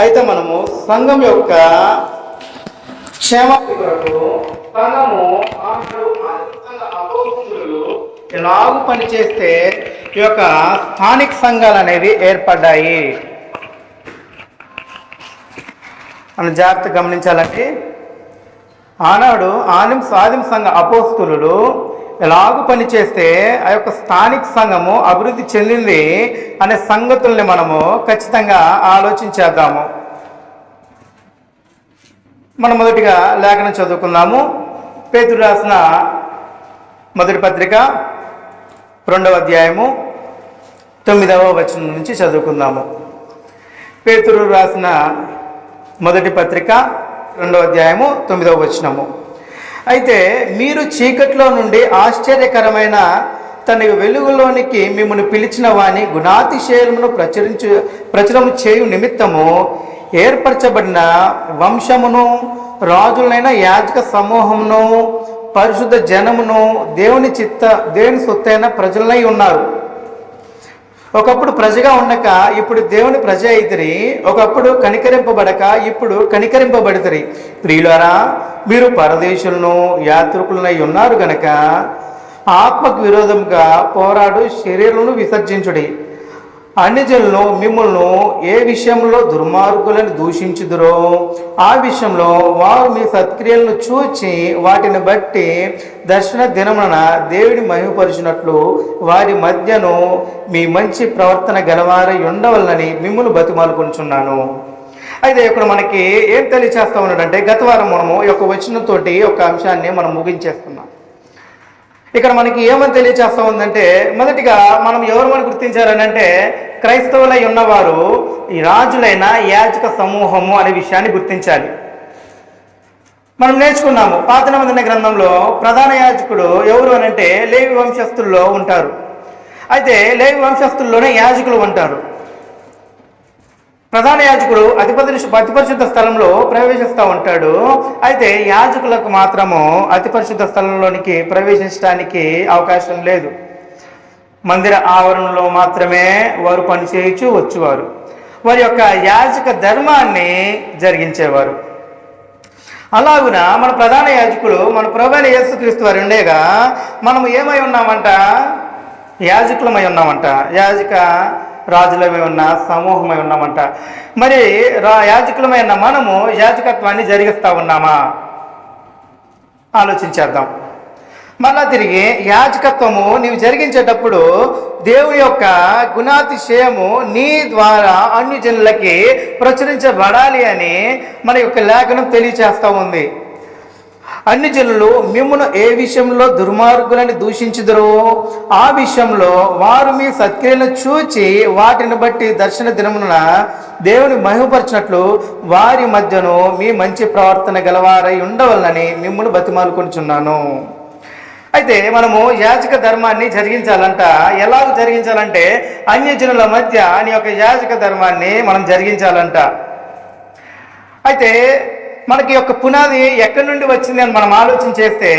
అయితే మనము సంఘం యొక్క క్షేమాభివృద్ధి కొరకు సంఘము ఎలాగూ పనిచేస్తే ఈ యొక్క స్థానిక సంఘాలు అనేవి ఏర్పడ్డాయి మనం జాగ్రత్త గమనించాలంటే ఆనాడు ఆదిమ సంఘ అపోస్తులు ఎలాగూ పనిచేస్తే ఆ యొక్క స్థానిక సంఘము అభివృద్ధి చెందింది అనే సంగతుల్ని మనము ఖచ్చితంగా ఆలోచించేద్దాము. మనం మొదటిగా లేఖనం చదువుకుందాము. పేతురు రాసిన మొదటి పత్రిక 2వ అధ్యాయము 9వ వచనం నుంచి చదువుకుందాము. పేతురు రాసిన మొదటి పత్రిక 2వ అధ్యాయము 9వ వచనము. అయితే మీరు చీకట్లో నుండి ఆశ్చర్యకరమైన తన వెలుగులోనికి మిమ్మల్ని పిలిచిన వాని గుణాతిశయమును ప్రచురము చేయు నిమిత్తము ఏర్పరచబడిన వంశమును, రాజులైన యాజక సమూహమును, పరిశుద్ధ జనమును, దేవుని సొత్తైన ప్రజలై ఉన్నారు. ఒకప్పుడు ప్రజగా ఉండక ఇప్పుడు దేవుని ప్రజ అయితిరి, ఒకప్పుడు కనికరింపబడక ఇప్పుడు కనికరింపబడితిరి. ప్రియులారా, మీరు పరదేశులను యాత్రికులనై ఉన్నారు గనక ఆత్మకు విరోధంగా పోరాడు శరీరమును విసర్జించుడి. అన్ని జనులు మిమ్మల్ని ఏ విషయంలో దుర్మార్గులను దూషించుదురో ఆ విషయంలో వారు మీ సత్క్రియలను చూచి వాటిని బట్టి దర్శన దినమున దేవుని మహిమపరిచినట్లు వారి మధ్యను మీ మంచి ప్రవర్తన గలవారై ఉండవలనని మిమ్మల్ని బతిమాలుకొనుచున్నాను. అయితే ఇక్కడ మనకి ఏం తెలియచేస్తా ఉన్నాడంటే, గత వారం మనము ఈ యొక్క వచనంతోటి ఒక అంశాన్ని మనం ముగించేస్తున్నాం. ఇక్కడ మనకి ఏమని తెలియచేస్తా ఉందంటే, మొదటిగా మనం ఎవరు గుర్తించారని అంటే, క్రైస్తవులై ఉన్నవారు ఈ రాజులైన యాజక సమూహము అనే విషయాన్ని గుర్తించాలి. మనం నేర్చుకున్నాము పాత నిబంధన గ్రంథంలో ప్రధాన యాజకుడు ఎవరు అని అంటే లేవి వంశస్థుల్లో ఉంటారు. అయితే లేవి వంశస్థుల్లోనే యాజకులు ఉంటారు. ప్రధాన యాజకుడు అతి పరిశుద్ధ స్థలంలో ప్రవేశిస్తూ ఉంటాడు. అయితే యాజకులకు మాత్రము అతి పరిశుద్ధ స్థలంలోనికి ప్రవేశించడానికి అవకాశం లేదు. మందిర ఆవరణలో మాత్రమే వారు పనిచేయచ్చు వచ్చేవారు. వారి యొక్క యాజక ధర్మాన్ని జరిగించేవారు. అలాగున మన ప్రధాన యాజకుడు మన ప్రభువైన యేసుక్రీస్తు వారు ఉండేగా మనము ఏమై ఉన్నామంట? యాజకులమై ఉన్నామంట. యాజక రాజులమై ఉన్న సమూహమై ఉన్నామంట. మరి యాజకులమై ఉన్న మనము యాజకత్వాన్ని జరిగిస్తూ ఉన్నామా? ఆలోచించేద్దాం. మళ్ళా తిరిగి యాజకత్వము నీవు జరిగించేటప్పుడు దేవుని యొక్క గుణాతిశయము నీ ద్వారా అన్ని జనులకి ప్రచురించబడాలి అని మన యొక్క లేఖనం తెలియచేస్తూ ఉంది. అన్ని జనులు మిమ్మును ఏ విషయంలో దుర్మార్గులని దూషించుదురో ఆ విషయంలో వారు మీ సత్క్రియలను చూచి వాటిని బట్టి దర్శన దినమున దేవుని మహిమపరిచినట్లు వారి మధ్యను మీ మంచి ప్రవర్తన గలవారై ఉండవలనని మిమ్మును బతిమాలుకొనుచున్నాను. అయితే మనము యాజక ధర్మాన్ని జరిగించాలంట. ఎలాగ జరిగించాలంటే అన్యజనుల మధ్య నీ యొక్క యాజక ధర్మాన్ని మనం జరిగించాలంట. అయితే మనకి యొక్క పునాది ఎక్కడి నుండి వచ్చింది అని మనం ఆలోచన చేస్తే,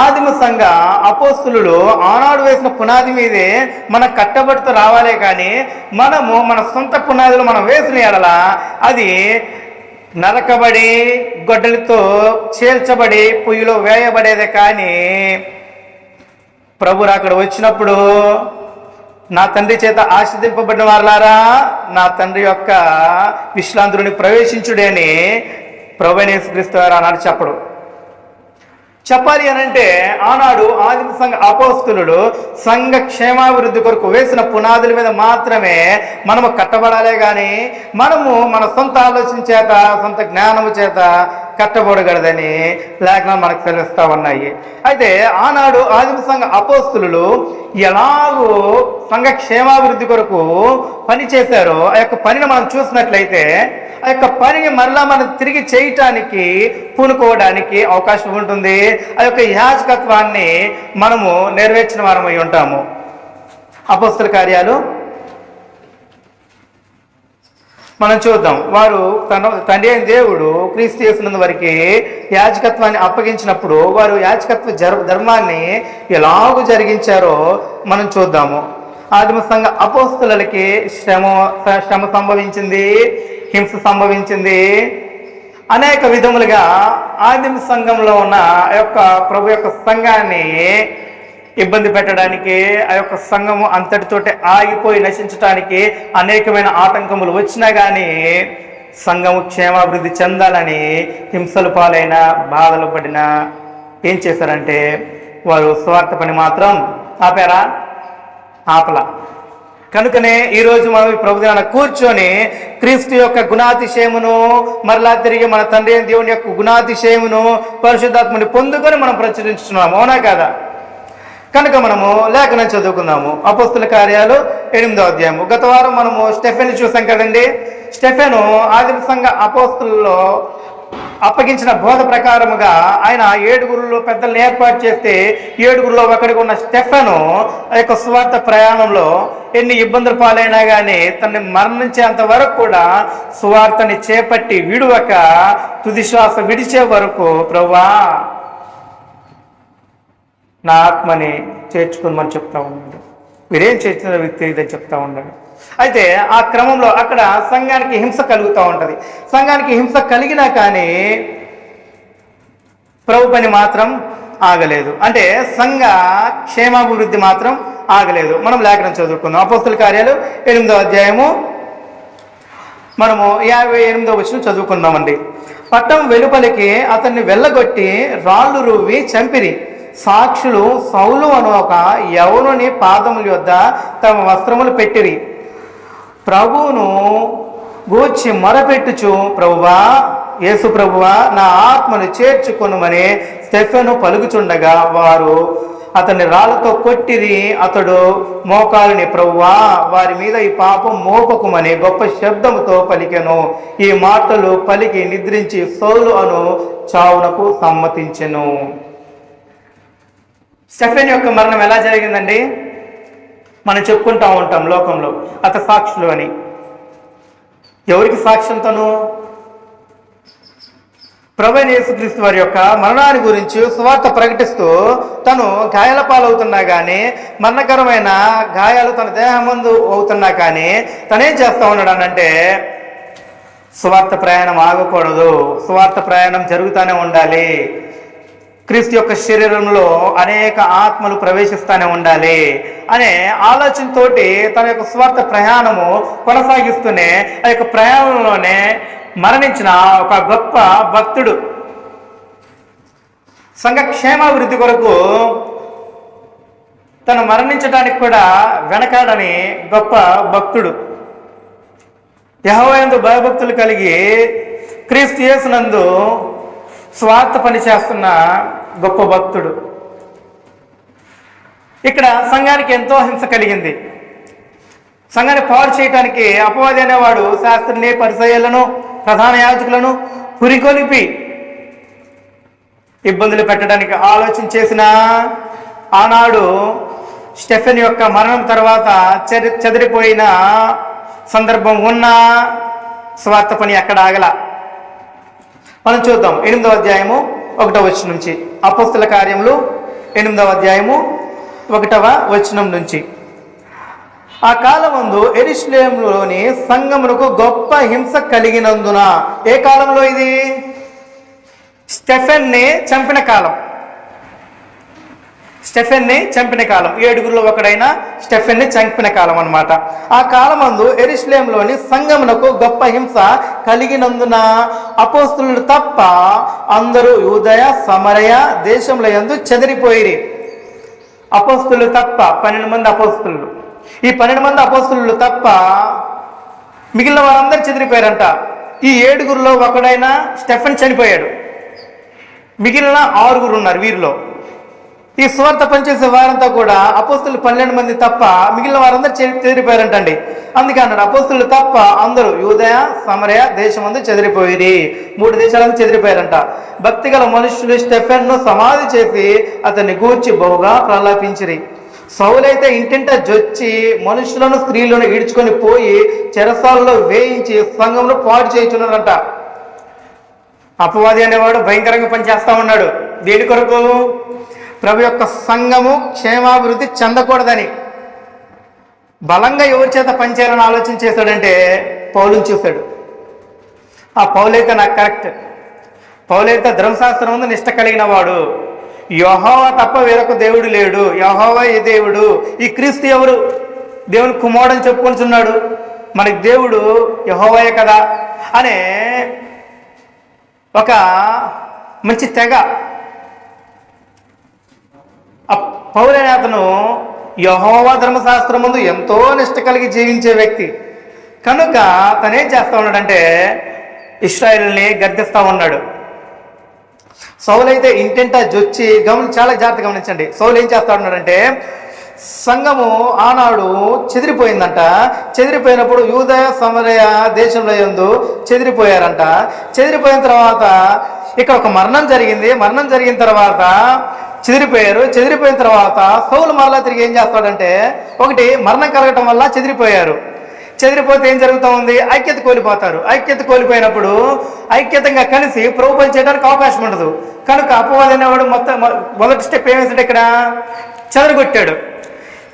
ఆదిమ సంఘ అపోస్తులు ఆనాడు వేసిన పునాది మీదే మనం కట్టబడుతూ రావాలే కానీ మనము మన సొంత పునాదులు మనం వేసిన ఎడల అది నరకబడి గొడ్డలితో చేల్చబడి పొయ్యిలో వేయబడేదే. కానీ ప్రభువు అక్కడ వచ్చినప్పుడు నా తండ్రి చేత ఆశీర్వదింపబడిన వారలారా నా తండ్రి యొక్క విశ్రాంతిని ప్రవేశించుడే అని ప్రభువైన యేసుక్రీస్తు వారు ఆనాడు చెప్పాలి అనంటే ఆనాడు ఆదిమ సంఘ అపోస్తులు సంఘ క్షేమాభివృద్ధి కొరకు వేసిన పునాదుల మీద మాత్రమే మనము కట్టబడాలే కానీ మనము మన సొంత ఆలోచన చేత సొంత జ్ఞానము చేత కట్టబడగలదని లేఖనాలు మనకు తెలుస్తూ ఉన్నాయి. అయితే ఆనాడు ఆదిమ సంఘ అపోస్తులు ఎలాగూ సంఘ క్షేమాభివృద్ధి కొరకు పని చేశారో ఆ యొక్క పనిని మనం చూసినట్లయితే ఆ యొక్క పనిని మరలా మనం తిరిగి చేయటానికి పూనుకోవడానికి అవకాశం ఉంటుంది. ఆ యొక్క యాజకత్వాన్ని మనము నెరవేర్చిన వారమై ఉంటాము. అపోస్తుల కార్యాలు మనం చూద్దాం. వారు తండ్రి అయిన దేవుడు క్రీస్తు యేసునందు వారికి యాజకత్వాన్ని అప్పగించినప్పుడు వారు యాజకత్వ ధర్మాన్ని ఎలాగూ జరిగించారో మనం చూద్దాము. ఆదిమ సంఘ అపోస్తులకి శ్రమ సంభవించింది, హింస సంభవించింది. అనేక విధములుగా ఆదిమ సంఘంలో ఉన్న ఆ యొక్క ప్రభు యొక్క సంఘాన్ని ఇబ్బంది పెట్టడానికి, ఆ యొక్క సంఘము అంతటితోటి ఆగిపోయి నశించడానికి అనేకమైన ఆటంకములు వచ్చినా కానీ సంఘము క్షేమాభివృద్ధి చెందాలని హింసలు పాలైన, బాధలు పడిన ఏం చేశారంటే వారు స్వార్థ పని మాత్రం ఆపల. కనుకనే ఈరోజు మనం ఈ ప్రభు దినాన కూర్చొని క్రీస్తు యొక్క గుణాతిశయమును, మరలా తిరిగి మన తండ్రి అయిన దేవుని యొక్క గుణాతిశయమును, పరిశుద్ధాత్మని పొందుకొని మనం ప్రచురించుతున్నాము. అవునా కాదా? కనుక మనము లేఖనం చదువుకుందాము. అపోస్తుల కార్యాలు 8వ అధ్యాయము. గత వారం మనము స్టెఫెన్ చూసాం కదండి. స్టెఫెను ఆదిమ సంఘ అపోస్తులలో అప్పగించిన బోధ ప్రకారముగా ఆయన 7 పెద్దలను ఏర్పాటు చేస్తే 7 ఒకడిగా ఉన్న స్టెఫెను ఆ యొక్క సువార్త ప్రయాణంలో ఎన్ని ఇబ్బందులు పాలైనా కానీ తనని మరణించేంత వరకు కూడా సువార్తని చేపట్టి విడువక తుది శ్వాస విడిచే వరకు ప్రభువా నా ఆత్మని చేర్చుకోమని చెప్తా ఉన్నాడు. వీరేం చేర్చిన వ్యక్తి ఇదని చెప్తా ఉన్నాడు. అయితే ఆ క్రమంలో అక్కడ సంఘానికి హింస కలుగుతూ ఉంటుంది. సంఘానికి హింస కలిగినా కానీ ప్రభు పని మాత్రం ఆగలేదు. అంటే సంఘ క్షేమాభివృద్ధి మాత్రం ఆగలేదు. మనం లేఖనం చదువుకుందాం. అపోస్తుల కార్యాలు 8వ అధ్యాయము మనము 58వ వచనం చదువుకుందామండి. పట్టం వెలుపలికి అతన్ని వెళ్ళగొట్టి రాళ్ళు రువ్వి చంపిరి. సాక్షులు సౌలు అను ఒక యవనుని పాదముల యొద్ద తమ వస్త్రములు పెట్టిరి. ప్రభువును గూర్చి మొరపెట్టుచు, ప్రభువా, యేసు ప్రభువా, నా ఆత్మను చేర్చుకొనుమని స్టెఫెను పలుకుచుండగా వారు అతన్ని రాళ్లతో కొట్టిరి. అతడు మోకాలిని, ప్రభువా, వారి మీద ఈ పాపం మోపకుమని గొప్ప శబ్దముతో పలికెను. ఈ మాటలు పలికి నిద్రించి సౌలు అను చావునకు సమ్మతించెను. స్టెఫెన్ యొక్క మరణం ఎలా జరిగిందండి? మనం చెప్పుకుంటా ఉంటాం లోకంలో అత సాక్షులు అని. ఎవరికి సాక్ష్యం? తను ప్రభువైన యేసుక్రీస్తు వారి యొక్క మరణాన్ని గురించి సువార్త ప్రకటిస్తూ తను గాయాల పాలవుతున్నా కానీ, మరణకరమైన గాయాలు తన దేహమందు అవుతున్నా కానీ తనేం చేస్తూ ఉన్నాడు అనంటే సువార్త ప్రయాణం ఆగకూడదు, సువార్త ప్రయాణం జరుగుతూనే ఉండాలి, క్రీస్తు యొక్క శరీరంలో అనేక ఆత్మలు ప్రవేశిస్తూనే ఉండాలి అనే ఆలోచనతోటి తన యొక్క స్వార్థ ప్రయాణము కొనసాగిస్తూనే ఆ యొక్క ప్రయాణంలోనే మరణించిన ఒక గొప్ప భక్తుడు, సంఘ క్షేమాభివృద్ధి కొరకు తను మరణించడానికి కూడా వెనకాడని గొప్ప భక్తుడు, యెహోవా యందు భయభక్తులు కలిగి క్రీస్తు యేసునందు స్వార్థ పని చేస్తున్న గొప్ప భక్తుడు. ఇక్కడ సంఘానికి ఎంతో హింస కలిగింది. సంఘాన్ని పాడు చేయటానికి అపవాది అనేవాడు శాస్త్రుల్ని, పరిసయ్యులను, ప్రధాన యాజకులను పురికొలిపి ఇబ్బందులు పెట్టడానికి ఆలోచన చేసిన ఆనాడు స్టెఫెన్ యొక్క మరణం తర్వాత చెదిరిపోయిన సందర్భం ఉన్న స్వార్థ పని అక్కడ ఆగల. మనం చూద్దాం 8వ అధ్యాయము 1వ వచనం నుంచి. అపోస్తుల కార్యములు 8వ అధ్యాయము 1వ వచనం నుంచి. ఆ కాలమందు యెరూషలేములోని సంఘమునకు గొప్ప హింస కలిగినందున. ఏ కాలంలో ఇది? స్టెఫెన్ని చంపిన కాలం. స్టెఫెన్ని చంపిన కాలం, 7 ఒకడైన స్టెఫెన్ని చంపిన కాలం అన్నమాట. ఆ కాలమందు యెరూషలేములోని సంఘమునకు గొప్ప హింస కలిగినందున అపోస్తులు తప్ప అందరూ యూదయ సమరయ దేశముల యందు చెదిరిపోయిరి. అపోస్తులు తప్ప 12 మంది అపోస్తులు. ఈ 12 మంది అపోస్తులు తప్ప మిగిలిన వారందరూ చెదిరిపోయారంట. ఈ 7 ఒకడైన స్టెఫెన్ చనిపోయాడు. మిగిలిన 6 ఉన్నారు వీరిలో. ఈ సువార్త పనిచేసే వారంతా కూడా అపోస్తులు 12 మంది తప్ప మిగిలిన వారందరూ చెదిరిపోయారంటండి. అందుకే అన్నాడు అపోస్తులు తప్ప అందరూ యూదయ సమరయ దేశమందు చెదిరిపోయి 3 దేశాలందు చెదిరిపోయారంట. భక్తి గల మనుషులు స్టెఫెన్ను సమాధి చేసి అతన్ని గూర్చి బహుగా ప్రలాపించిరి. సౌలైతే ఇంటింట జొచ్చి మనుషులను స్త్రీలను ఈడ్చుకొని పోయి చెరసాలలో వేయించి సంఘంలో పాడు చేయించున్నారంట. అపవాది అనేవాడు భయంకరంగా పనిచేస్తా ఉన్నాడు. దేని కొరకు? ప్రభు యొక్క సంఘము క్షేమాభివృద్ధి చెందకూడదని. బలంగా ఎవరి చేత పనిచేయాలని ఆలోచన చేశాడంటే పౌలుని చూశాడు. ఆ పౌలైతే నాకు కరెక్ట్, పౌలైతే ధర్మశాస్త్రం ముందు నిష్ట కలిగిన వాడు, యెహోవా తప్ప వేరొక దేవుడు లేడు, యెహోవా ఏ దేవుడు, ఈ క్రీస్తు ఎవరు, దేవుని కుమారుడని చెప్పుకొనిచున్నాడు, మనకి దేవుడు యెహోవాయే కదా అనే ఒక మంచి తెగ. ఆ పౌలైన అతను యెహోవా ధర్మశాస్త్రం ముందు ఎంతో నిష్ట కలిగి జీవించే వ్యక్తి కనుక తనేం చేస్తా ఉన్నాడంటే ఇశ్రాయేలుని గద్దిస్తా ఉన్నాడు. సౌలు అయితే ఇంటింటా జొచ్చి చాలా జాగ్రత్తగా గమనించండి. సౌలు ఏం చేస్తా ఉన్నాడంటే సంఘము ఆనాడు చెదిరిపోయిందంట. చెదిరిపోయినప్పుడు యూదయ సమరయ దేశంలో యందు చెదిరిపోయారంట. చెదిరిపోయిన తర్వాత ఇక్కడ ఒక మరణం జరిగింది. మరణం జరిగిన తర్వాత చెదిరిపోయారు. చెదిరిపోయిన తర్వాత సౌలు మరలా తిరిగి ఏం చేస్తాడంటే, ఒకటి మరణం కలగటం వల్ల చెదిరిపోయారు. చెదిరిపోతే ఏం జరుగుతూ ఉంది, ఐక్యత కోల్పోతారు. ఐక్యత కోల్పోయినప్పుడు ఐక్యతంగా కలిసి ప్రభు పని చేయడానికి అవకాశం ఉండదు. కనుక అపవాది అనేవాడు మొదటి స్టెప్ ఏం వేసాడు, ఇక్కడ చెదరగొట్టాడు.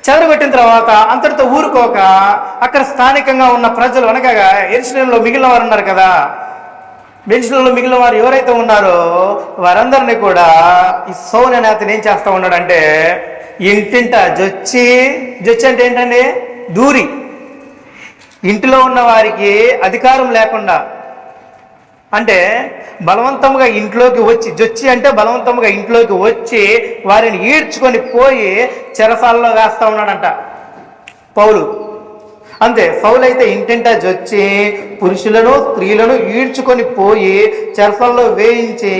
చెదరగొట్టిన తర్వాత అంతటితో ఊరుకోక అక్కడ స్థానికంగా ఉన్న ప్రజలు, అనగా యెరూషలేములో మిగిలిన వారు ఉన్నారు కదా, బెంచ్లలో మిగిలిన వారు ఎవరైతే ఉన్నారో వారందరినీ కూడా ఈ సౌలు అనే అతను ఏం చేస్తూ ఉన్నాడంటే ఇంటింట జొచ్చి అంటే ఏంటండి, దూరి, ఇంటిలో ఉన్న వారికి అధికారం లేకుండా, అంటే బలవంతంగా ఇంట్లోకి వచ్చి, జొచ్చి అంటే బలవంతంగా ఇంట్లోకి వచ్చి వారిని ఈడ్చుకొని పోయి చెరసాలలో వేస్తూ ఉన్నాడంట పౌలు. అంతే, సౌలు అయితే ఇంటింటా జొచ్చి పురుషులను స్త్రీలను ఈడ్చుకొని పోయి చెరసాలలో వేయించి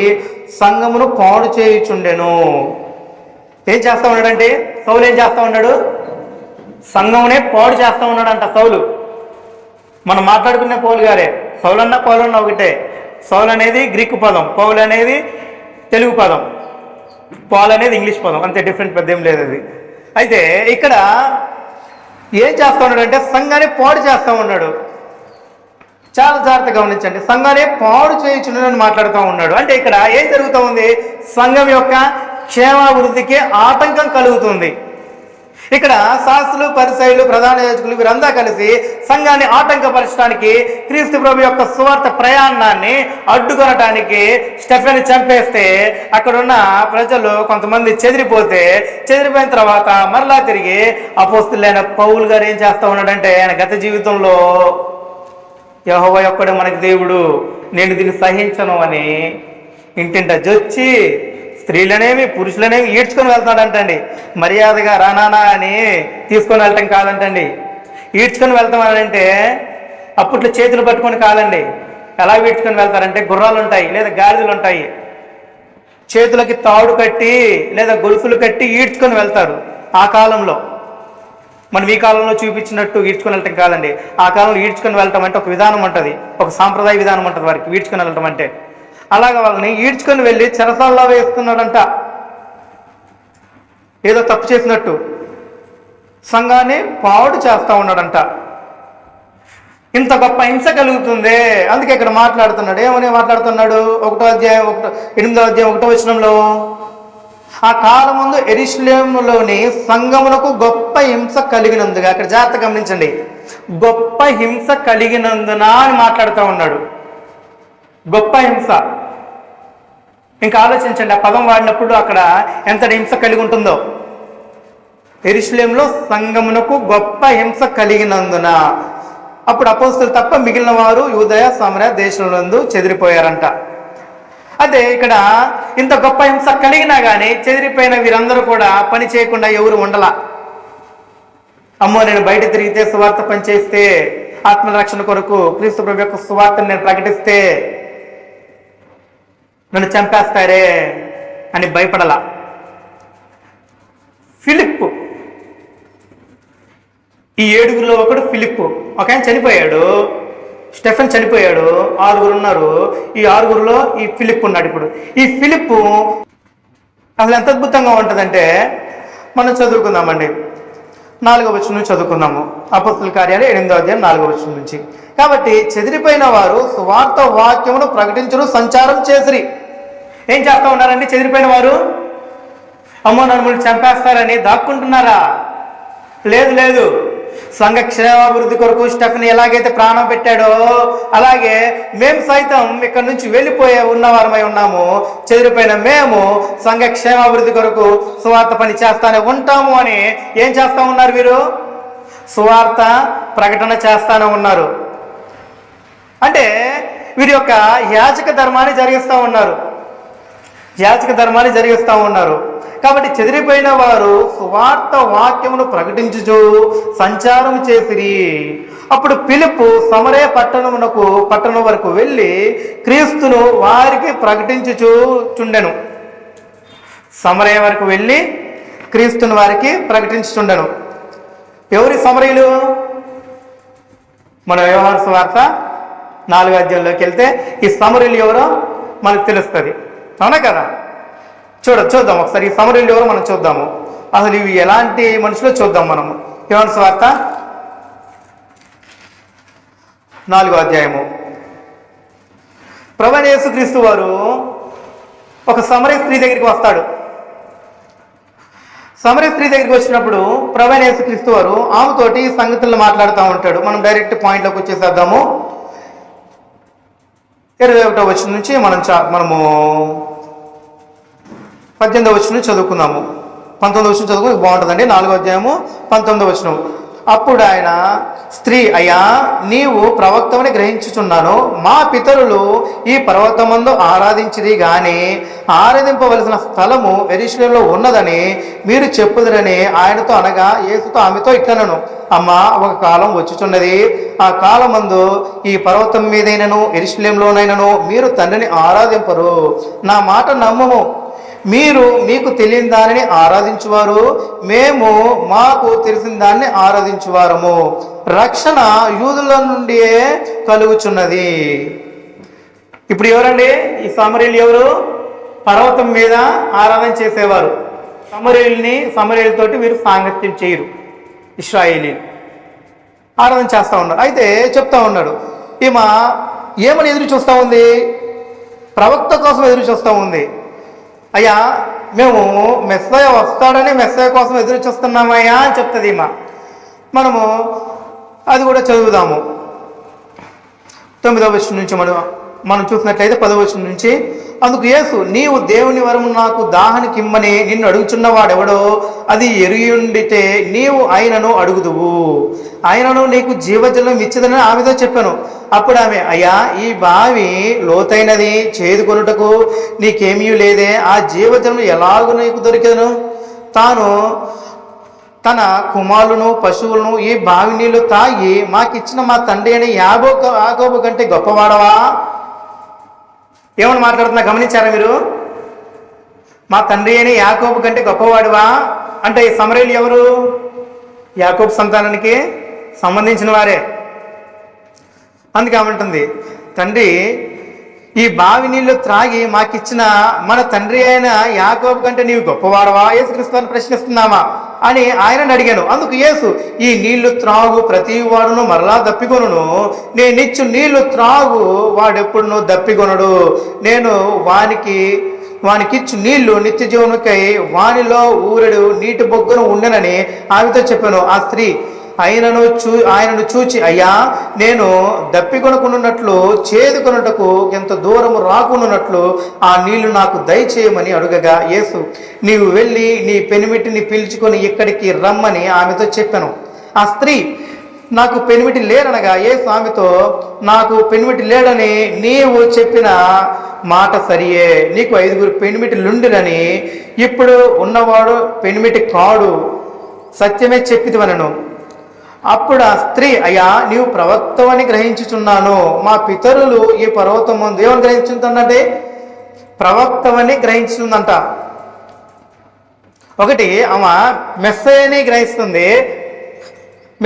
సంఘమును పాడు చేయుచుండెను. ఏం చేస్తా ఉన్నాడంటే సౌలు ఏం చేస్తా ఉన్నాడు, సంఘమునే పాడు చేస్తా ఉన్నాడంట సౌలు. మనం మాట్లాడుకునే పౌలు గారే, సౌలన్నా పౌలన్నా ఒకటే. సౌలు అనేది గ్రీకు పదం, పౌలు అనేది తెలుగు పదం, పాల్ అనేది ఇంగ్లీష్ పదం, అంతే, డిఫరెంట్ పెద్ద ఏం లేదు అది. అయితే ఇక్కడ ఏం చేస్తా ఉన్నాడు అంటే సంఘాన్ని పాడు చేస్తూ ఉన్నాడు. చాలా జాగ్రత్తగా గమనించండి, సంఘాన్ని పాడు చేయించుండని మాట్లాడుతూ ఉన్నాడు. అంటే ఇక్కడ ఏం జరుగుతూ ఉంది, సంఘం యొక్క క్షేమాభివృద్ధికి ఆటంకం కలుగుతుంది. ఇక్కడ శాస్త్రులు, పరిసయ్యులు, ప్రధాన యాజకులు వీరంతా కలిసి సంఘాన్ని ఆటంకపరచడానికి, క్రీస్తు ప్రభు యొక్క సువార్త ప్రయాణాన్ని అడ్డుకొనటానికి స్టెఫెన్ చంపేస్తే అక్కడున్న ప్రజలు కొంతమంది చెదిరిపోయిన తర్వాత మరలా తిరిగి అపోస్తులైన పౌలు గారు ఏం చేస్తా ఉన్నాడంటే ఆయన గత జీవితంలో యెహోవా ఒక్కడే మనకి దేవుడు, నేను దీన్ని సహించను అని ఇంటింట జొచ్చి స్త్రీలనేమి పురుషులనేమి ఈడ్చుకొని వెళ్తాడంటండి. మర్యాదగా రానానా అని తీసుకొని వెళ్ళటం కాదంటండి. ఈడ్చుకొని వెళ్తామనంటే అప్పట్లో చేతులు పట్టుకొని కాదండి. ఎలా ఈడ్చుకొని వెళ్తారంటే గుర్రాలు ఉంటాయి లేదా గాడిదలు ఉంటాయి, చేతులకి తాడు కట్టి లేదా గొలుసులు కట్టి ఈడ్చుకొని వెళ్తారు. ఆ కాలంలో మనం ఈ కాలంలో చూపించినట్టు ఈడ్చుకొని వెళ్ళటం కాదండి. ఆ కాలంలో ఈడ్చుకొని వెళ్ళటం అంటే ఒక విధానం ఉంటుంది, ఒక సాంప్రదాయ విధానం ఉంటుంది వారికి ఈడ్చుకొని వెళ్ళటం అంటే. అలాగ వాళ్ళని ఈడ్చుకొని వెళ్ళి చెరసాల్లో వేస్తున్నాడంట, ఏదో తప్పు చేసినట్టు సంఘాన్ని పాడు చేస్తూ ఉన్నాడంట. ఇంత గొప్ప హింస కలుగుతుంది. అందుకే ఇక్కడ మాట్లాడుతున్నాడు. ఏమని మాట్లాడుతున్నాడు, 1వ అధ్యాయం 8వ అధ్యాయం 1వ వచనంలో, ఆ కాలం ముందు యెరూషలేములోని సంఘమునకు గొప్ప హింస కలిగినందుగా, అక్కడ జాగ్రత్త గమనించండి, గొప్ప హింస కలిగినందున అని మాట్లాడుతూ ఉన్నాడు. గొప్ప హింస, ఇంకా ఆలోచించండి ఆ పదం వాడినప్పుడు అక్కడ ఎంత హింస కలిగి ఉంటుందో. యెరూషలేములో సంఘమునకు గొప్ప హింస కలిగినందున, అప్పుడు అపోస్తలులు తప్ప మిగిలిన వారు యూదయ సమరయ దేశంలో చెదిరిపోయారంట. అదే ఇక్కడ ఇంత గొప్ప హింస కలిగినా కానీ చెదిరిపోయిన వీరందరూ కూడా పని చేయకుండా ఎవరు ఉండలా. అమ్మో నేను బయట తిరిగితే సువార్త పనిచేస్తే, ఆత్మరక్షణ కొరకు క్రీస్తు ప్రభు యొక్క సువార్తను నేను ప్రకటిస్తే నన్ను చంపేస్తారే అని భయపడలా. ఫిలిప్పు, ఈ 7గురిలో ఒకడు ఫిలిప్పు, ఒక ఆయన చనిపోయాడు, స్టెఫెన్ చనిపోయాడు, 6గురు ఉన్నారు. ఈ 6గురిలో ఈ ఫిలిప్పు ఉన్నాడు. ఇప్పుడు ఈ ఫిలిప్పు అసలు ఎంత అద్భుతంగా ఉంటుందంటే మనం చదువుకుందామండి. 4వ వచనం నుంచి చదువుకుందాము. అపోస్తలుల కార్యాలు 8వ అధ్యాయం 4వ వచనం నుంచి. కాబట్టి చెదిరిపోయిన వారు సువార్త వాక్యమును ప్రకటించును సంచారం చేసిరి. ఏం చేస్తూ ఉన్నారండి చెదిరిపోయిన వారు? అమ్మో నన్ను చంపేస్తారని దాక్కుంటున్నారా? లేదు, సంఘ క్షేమాభివృద్ధి కొరకు స్టెఫెన్ ఎలాగైతే ప్రాణం పెట్టాడో అలాగే మేము సైతం ఇక్కడ నుంచి వెళ్ళిపోయే ఉన్నవారమై ఉన్నాము. చెదిరిపోయిన మేము సంఘ క్షేమాభివృద్ధి కొరకు సువార్త పని చేస్తానే ఉంటాము అని ఏం చేస్తా ఉన్నారు? వీరు సువార్త ప్రకటన చేస్తానే ఉన్నారు. అంటే వీరి యొక్క యాజక ధర్మాన్ని జరిగిస్తూ ఉన్నారు. కాబట్టి చెదిరిపోయిన వారు సువార్త వాక్యమును ప్రకటించుచు సంచారం చేసిరి. అప్పుడు ఫిలిప్పు సమరయ పట్టణం వరకు వెళ్ళి క్రీస్తును వారికి ప్రకటించుచుండెను. సమరయ వరకు వెళ్ళి క్రీస్తును వారికి ప్రకటించుచుండెను. ఎవరి సమరయులు? మన వ్యవహార సువార్త 4వ అధ్యాయంలోకి వెళ్తే ఈ సమరయులు ఎవరో మనకు తెలుస్తుంది. అవునా కదా? చూద్దాం ఒకసారి ఈ సమరయులు ఎవరో మనం చూద్దాము. అసలు ఇవి ఎలాంటి మనుషులో చూద్దాం మనము. యోహాను సువార్త 4వ అధ్యాయము. ప్రభువైన యేసుక్రీస్తు వారు ఒక సమరయ స్త్రీ దగ్గరికి వస్తాడు. సమరయ స్త్రీ దగ్గరికి వచ్చినప్పుడు ప్రభువైన యేసుక్రీస్తు వారు ఆమెతోటి సంగతులను మాట్లాడుతూ ఉంటాడు. మనం డైరెక్ట్ పాయింట్లోకి వచ్చేసేద్దాము. 21వ వచనం నుంచి మనము 18వ వచనం చదువుకుందాము. 19వ వచనం చదువుకుని బాగుంటుందండి. 4వ అధ్యాయము 19వ వచనం. అప్పుడు ఆయన స్త్రీ, అయ్యా నీవు ప్రవక్తవని గ్రహించుచున్నాను. మా పితరులు ఈ పర్వతమందు ఆరాధించిరి గాని ఆరాధింపవలసిన స్థలము యెరూషలేములో ఉన్నదని మీరు చెప్పుదురని ఆయనతో అనగా యేసుతో ఆమెతో ఇట్లనను, అమ్మా ఒక కాలం వచ్చుచున్నది, ఆ కాలమందు ఈ పర్వతం మీదైనను యెరూషలేములోనైనను మీరు తండ్రిని ఆరాధింపరు. నా మాట నమ్మము. మీరు మీకు తెలియని దానిని ఆరాధించువారు, మేము మాకు తెలిసిన దాన్ని ఆరాధించువారము. రక్షణ యూదుల నుండి కలుగుచున్నది. ఇప్పుడు ఎవరండి ఈ సమరయులు? ఎవరు? పర్వతం మీద ఆరాధన చేసేవారు. సమరయులతోటి వీరు సాంగత్యం చేయరు. ఇశ్రాయేలీలు ఆరాధన చేస్తూ ఉన్నారు. అయితే చెప్తా ఉన్నాడు, ఈమె ఏమని ఎదురు చూస్తూ ఉంది? ప్రవక్త కోసం ఎదురు చూస్తూ ఉంది. అయ్యా మేము మెస్సయ వస్తాడని మెస్సయ కోసం ఎదురు చూస్తున్నామయ్యా అని చెప్తుంది ఈమె. మనము అది కూడా చదువుదాము. 9వ వచనం నుంచి మనం చూసినట్లయితే 10వ వచనం నుంచి, అందుకు యేసు, నీవు దేవుని వరము నాకు దాహానికి ఇమ్మని నిన్ను అడుగుచున్నవాడెవడో అది ఎరియుండితే నీవు ఆయనను అడుగుదువు, ఆయనను నీకు జీవజలం ఇచ్చదని ఆమెతో చెప్పాను. అప్పుడు ఆమె, అయ్యా ఈ బావి లోతైనది, చేదుకొనుటకు నీకేమీ లేదే, ఆ జీవజలం ఎలాగూ నీకు దొరికెదను? తాను తన కుమారులను పశువులను ఈ బావి నీళ్లు తాగి మాకిచ్చిన మా తండ్రి అని యాకోబు కంటే గొప్పవాడవా? ఏమని మాట్లాడుతున్నా గమనించారా మీరు? మా తండ్రి అని యాకోబు కంటే గొప్పవాడువా అంటే ఈ సమరయులు ఎవరు? యాకోబు సంతానానికి సంబంధించిన వారే. అందుకే ఏమంటుంది, తండ్రి ఈ బావి నీళ్లు త్రాగి మాకిచ్చిన మన తండ్రి అయిన యాకోబు కంటే నీవు గొప్పవాడవా? యేసుక్రీస్తు అని ప్రశ్నిస్తున్నామా అని ఆయనను అడిగాను. అందుకు యేసు, ఈ నీళ్లు త్రాగు ప్రతి వాడును మరలా దప్పికొనును, నేనిచ్చు నీళ్లు త్రాగు వాడెప్పుడును దప్పికొనడు, నేను వానికిచ్చు నీళ్లు నిత్య జీవముకై వానిలో ఊరెడు నీటి బొగ్గును ఉండనని ఆమెతో చెప్పాను. ఆ స్త్రీ ఆయనను చూచి, అయ్యా నేను దప్పికొనకున్నట్లు చేదుకొనుటకు ఎంత దూరము రాకున్నట్లు ఆ నీళ్లు నాకు దయచేయమని అడుగగా యేసు, నీవు వెళ్ళి నీ పెనిమిటిని పిలుచుకొని ఇక్కడికి రమ్మని ఆమెతో చెప్పాను. ఆ స్త్రీ, నాకు పెనిమిటి లేరనగా యేసు ఆమెతో, నాకు పెనిమిటి లేడని నీవు చెప్పిన మాట సరియే, నీకు 5 పెనిమిటిలుండినని, ఇప్పుడు ఉన్నవాడు పెనిమిటి కాడు, సత్యమే చెప్పిదివనను. అప్పుడు ఆ స్త్రీ, అయ్యా నీవు ప్రవక్తవని గ్రహించుచున్నాను. మా పితరులు ఈ పర్వతం ముందు ఏమని గ్రహించుతుందంటే ప్రవక్తవని గ్రహించుతుందంట. ఒకటి ఆమె మెస్సయ్యని గ్రహిస్తుంది,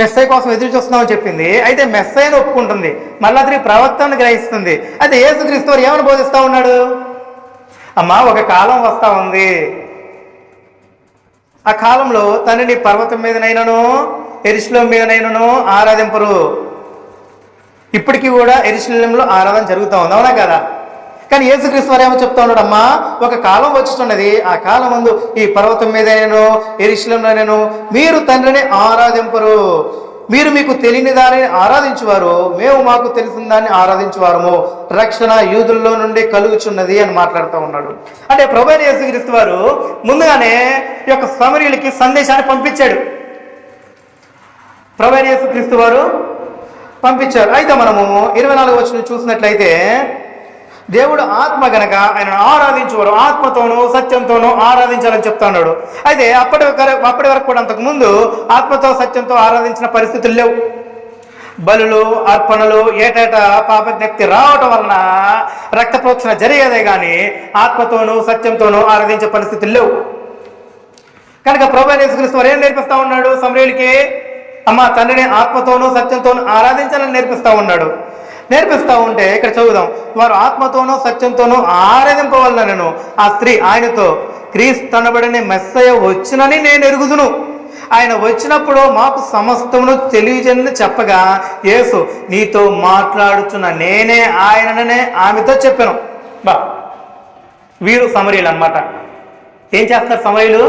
మెస్సయ్య కోసం ఎదురు చూస్తున్నామని చెప్పింది. అయితే మెస్సయ్యని ఒప్పుకుంటుంది, మళ్ళా తిరిగి ప్రవక్తని గ్రహిస్తుంది. అయితే యేసుక్రీస్తు వారు ఏమని బోధిస్తూ ఉన్నాడు? అమ్మా ఒక కాలం వస్తూ ఉంది, ఆ కాలంలో తండ్రిని పర్వతం మీదనైనను యెరూషలేము మీదనైనను ఆరాధింపరు. ఇప్పటికీ కూడా యెరూషలేములో ఆరాధన జరుగుతూ ఉంది, అవునా కదా? కానీ యేసుక్రీస్తు వారు ఏమో చెప్తా ఉన్నాడు, అమ్మా ఒక కాలం వచ్చుతున్నది, ఆ కాలం ముందు ఈ పర్వతం మీదైనను యెరూషలేములోనైనను మీరు తండ్రిని ఆరాధింపరు. మీరు మీకు తెలియని దానిని ఆరాధించువారు, మేము మాకు తెలిసిన దాన్ని ఆరాధించువారము, రక్షణ యూదుల్లో నుండి కలుగుచున్నది అని మాట్లాడుతూ ఉన్నాడు. అంటే ప్రభువైన యేసుక్రీస్తు వారు ముందుగానే ఈ యొక్క సమరీయులకి సందేశాన్ని పంపించాడు. ప్రభువైన యేసుక్రీస్తు వారు పంపించారు. అయితే మనము 24వ వచనం చూసినట్లయితే, దేవుడు ఆత్మ గనక ఆయనను ఆరాధించేవారు ఆత్మతోనూ సత్యంతోనూ ఆరాధించాలని చెప్తా ఉన్నాడు. అయితే అప్పటి వరకు కూడా అంతకుముందు ఆత్మతో సత్యంతో ఆరాధించిన పరిస్థితులు లేవు. బలులు అర్పణలు ఏటేటా పాపజ్ఞప్తి రావటం వలన రక్త ప్రోక్షణ జరిగేదే కానీ ఆత్మతోనూ సత్యంతోనూ ఆరాధించే పరిస్థితులు లేవు. కనుక ప్రభువైన యేసుక్రీస్తు వారు ఏం నేర్పిస్తా ఉన్నాడు? సమరయులకి అమ్మ తండ్రిని ఆత్మతోనూ సత్యంతోనూ ఆరాధించాలని నేర్పిస్తా ఉన్నాడు. నేర్పిస్తా ఉంటే ఇక్కడ చదువుదాం, వారు ఆత్మతోనూ సత్యంతోనూ ఆరాధింపవలనను ఆ స్త్రీ ఆయనతో, క్రీస్తు అనబడిన మెస్సయ్య వచ్చినని నేను ఎరుగుదును, ఆయన వచ్చినప్పుడు మాకు సమస్తమును తెలియజేయని చెప్పగా, యేసు నీతో మాట్లాడుచున్న నేనే ఆయననే ఆమెతో చెప్పాను. వీరు సమరీయులు అన్నమాట. ఏం చేస్తున్నారు సమరీయులు?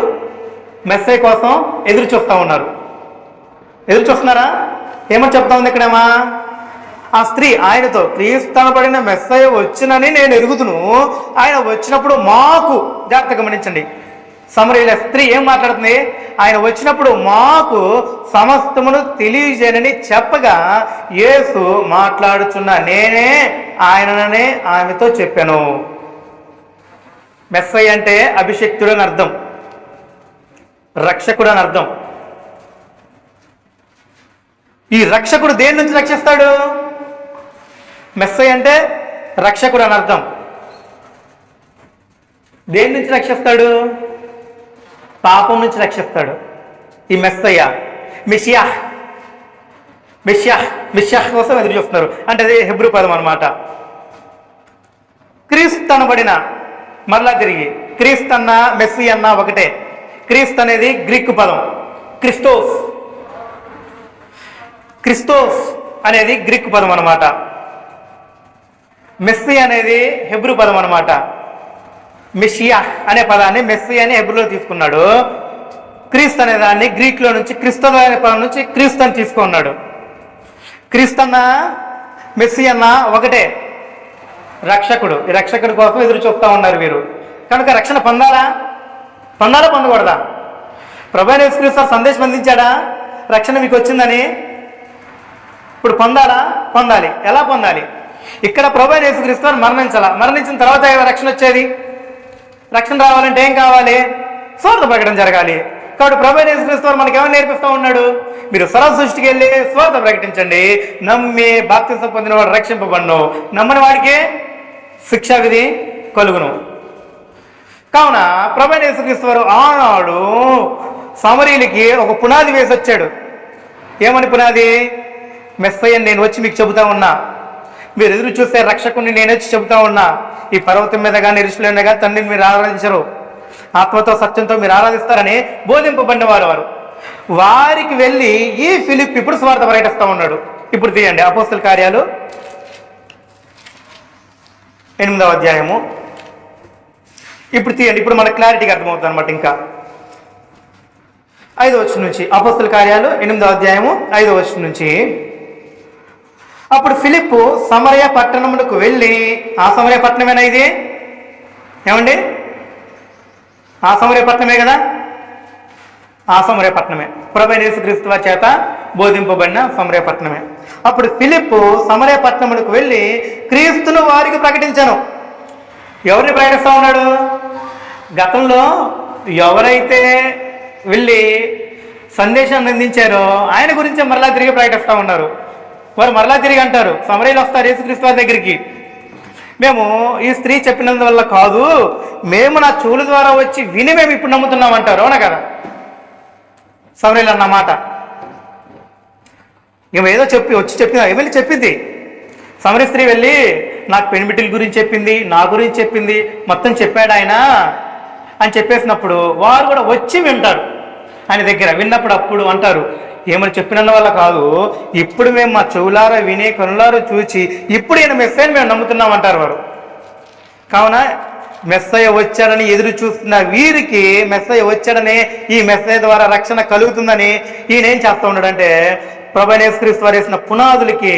మెస్సయ్య కోసం ఎదురు చూస్తూ ఉన్నారు. ఎదురు చూస్తున్నారా? ఏమని చెప్తా ఉంది ఇక్కడేమా? ఆ స్త్రీ ఆయనతో, క్రీస్తనబడిన మెస్సయ్య వచ్చినని నేను ఎరుగుదును, ఆయన వచ్చినప్పుడు మాకు, జాగ్రత్త గమనించండి, సమరయుల స్త్రీ ఏం మాట్లాడుతుంది? ఆయన వచ్చినప్పుడు మాకు సమస్తమును తెలియజేయనని చెప్పగా, యేసు మాట్లాడుచున్న నేనే ఆయననే ఆమెతో చెప్పాను. మెస్సయ్య అంటే అభిషిక్తుడు అని అర్థం, రక్షకుడు అని అర్థం. ఈ రక్షకుడు దేని నుంచి రక్షిస్తాడు? మెస్సయ్య అంటే రక్షకుడు అని అర్థం. దేని నుంచి రక్షిస్తాడు? పాపం నుంచి రక్షిస్తాడు. ఈ మెస్సయ్య మిషియాహ్, మిషియాహ్ కోసం ఎదురు చూస్తున్నారు. అంటే అది హెబ్రూ పదం అనమాట. క్రీస్తు అనబడిన, మరలా తిరిగి క్రీస్తు అన్న మెస్సీ అన్న ఒకటే. క్రీస్తు అనేది గ్రీకు పదం, క్రిస్తోస్ అనేది గ్రీకు పదం అనమాట. మెస్సీ అనేది హెబ్రూ పదం అనమాట. మెషియా అనే పదాన్ని మెస్సీ అని హెబ్రూలో తీసుకున్నాడు. క్రీస్తు అనే దాన్ని గ్రీక్లో నుంచి క్రిస్తు అనే పదం నుంచి క్రీస్తు అని తీసుకున్నాడు. క్రీస్తు అన్న మెస్సీ అన్న ఒకటే, రక్షకుడు. ఈ రక్షకుడి కోసం ఎదురు చూస్తూ ఉన్నారు వీరు. కనుక రక్షణ పొందాలా పొందకూడదా? ప్రభువైన యేసుక్రీస్తు సందేశం అందించాడా రక్షణ మీకు వచ్చిందని? ఇప్పుడు పొందాలి. ఎలా పొందాలి? ఇక్కడ ప్రభువైన యేసుక్రీస్తు మరణించిన తర్వాత రక్షణ వచ్చేది. రక్షణ రావాలంటే ఏం కావాలి? స్వార్థ ప్రకటన జరగాలి. కాబట్టి ప్రభువైన యేసుక్రీస్తు మనకి ఏమైనా నేర్పిస్తూ ఉన్నాడు? మీరు సర్వ సృష్టికి వెళ్ళి స్వార్థ ప్రకటించండి, నమ్మి బాప్తిసం పొందిన వాడు రక్షింపబడును, నమ్మని వాడికి శిక్షా విధి కలుగును. కావున ప్రభువైన యేసుక్రీస్తు వారు ఆనాడు సమరీయులకి ఒక పునాది వేసి వచ్చాడు. ఏమని పునాది? మెస్సయ్యని నేను వచ్చి మీకు చెబుతా ఉన్నా, మీరు ఎదురు చూస్తే రక్షకుని నేను వచ్చి చెబుతా ఉన్నా, ఈ పర్వతం మీద కానీ ఎరుషలేములో కానీ తండ్రిని మీరు ఆరాధించరు, ఆత్మతో సత్యంతో మీరు ఆరాధిస్తారని బోధింపబడిన వారు. వారికి వెళ్ళి ఈ ఫిలిప్ ఇప్పుడు స్వార్థ ప్రకటిస్తూ ఉన్నాడు. ఇప్పుడు తీయండి అపోస్తల కార్యాలు 8వ అధ్యాయము. ఇప్పుడు తీయండి, ఇప్పుడు మనకు క్లారిటీగా అర్థమవుతుంది అనమాట. ఇంకా 5వ వచనం నుంచి, అపోస్తల కార్యాలు 8వ అధ్యాయము 5వ వచనం నుంచి. అప్పుడు ఫిలిప్పు సమరయ పట్టణమునకు వెళ్ళి, ఆ సమరయ పట్టణమేనా ఇది? ఏమండి, ఆ సమరయ పట్టణమే కదా? ఆ సమరయ పట్టణమే, ప్రభువైన యేసుక్రీస్తు వారి చేత బోధింపబడిన సమరయ పట్టణమే. అప్పుడు ఫిలిప్పు సమరయ పట్టణమునకు వెళ్ళి క్రీస్తును వారికి ప్రకటించాను. ఎవరిని ప్రకటిస్తూ ఉన్నాడు? గతంలో ఎవరైతే వెళ్ళి సందేశాన్ని అందించారో ఆయన గురించే మరలా తిరిగి ప్రకటిస్తూ ఉన్నారు. వారు మరలా తిరిగి అంటారు, సమరయులు వస్తారు యేసుక్రీస్తు వారి దగ్గరికి, మేము ఈ స్త్రీ చెప్పినందువల్ల కాదు, మేము నా చెవుల ద్వారా వచ్చి విని మేము ఇప్పుడు నమ్ముతున్నాం అంటారు. అవునా కదా? సమరయులు అన్నమాట. ఏదో వెళ్ళి చెప్పింది. సమరయ స్త్రీ వెళ్ళి నాకు పెనిమిటిల గురించి చెప్పింది, నా గురించి చెప్పింది, మొత్తం చెప్పాడు ఆయన అని చెప్పేసినప్పుడు వారు కూడా వచ్చి వింటారు ఆయన దగ్గర. విన్నప్పుడు అప్పుడు అంటారు, ఏమని చెప్పినందు వల్ల కాదు, ఇప్పుడు మేము మా చెవులారా విని కనులారా చూచి ఇప్పుడు ఈయన మెస్సయ్యని మేము నమ్ముతున్నాం అంటారు వారు. కావున మెస్సయ్య వచ్చాడని ఎదురు చూస్తున్న వీరికి మెస్సయ్య వచ్చాడని, ఈ మెస్సయ్య ద్వారా రక్షణ కలుగుతుందని ఈయన ఏం చేస్తూ ఉన్నాడంటే ప్రభువైన యేసుక్రీస్తు వారు వేసిన పునాదులకి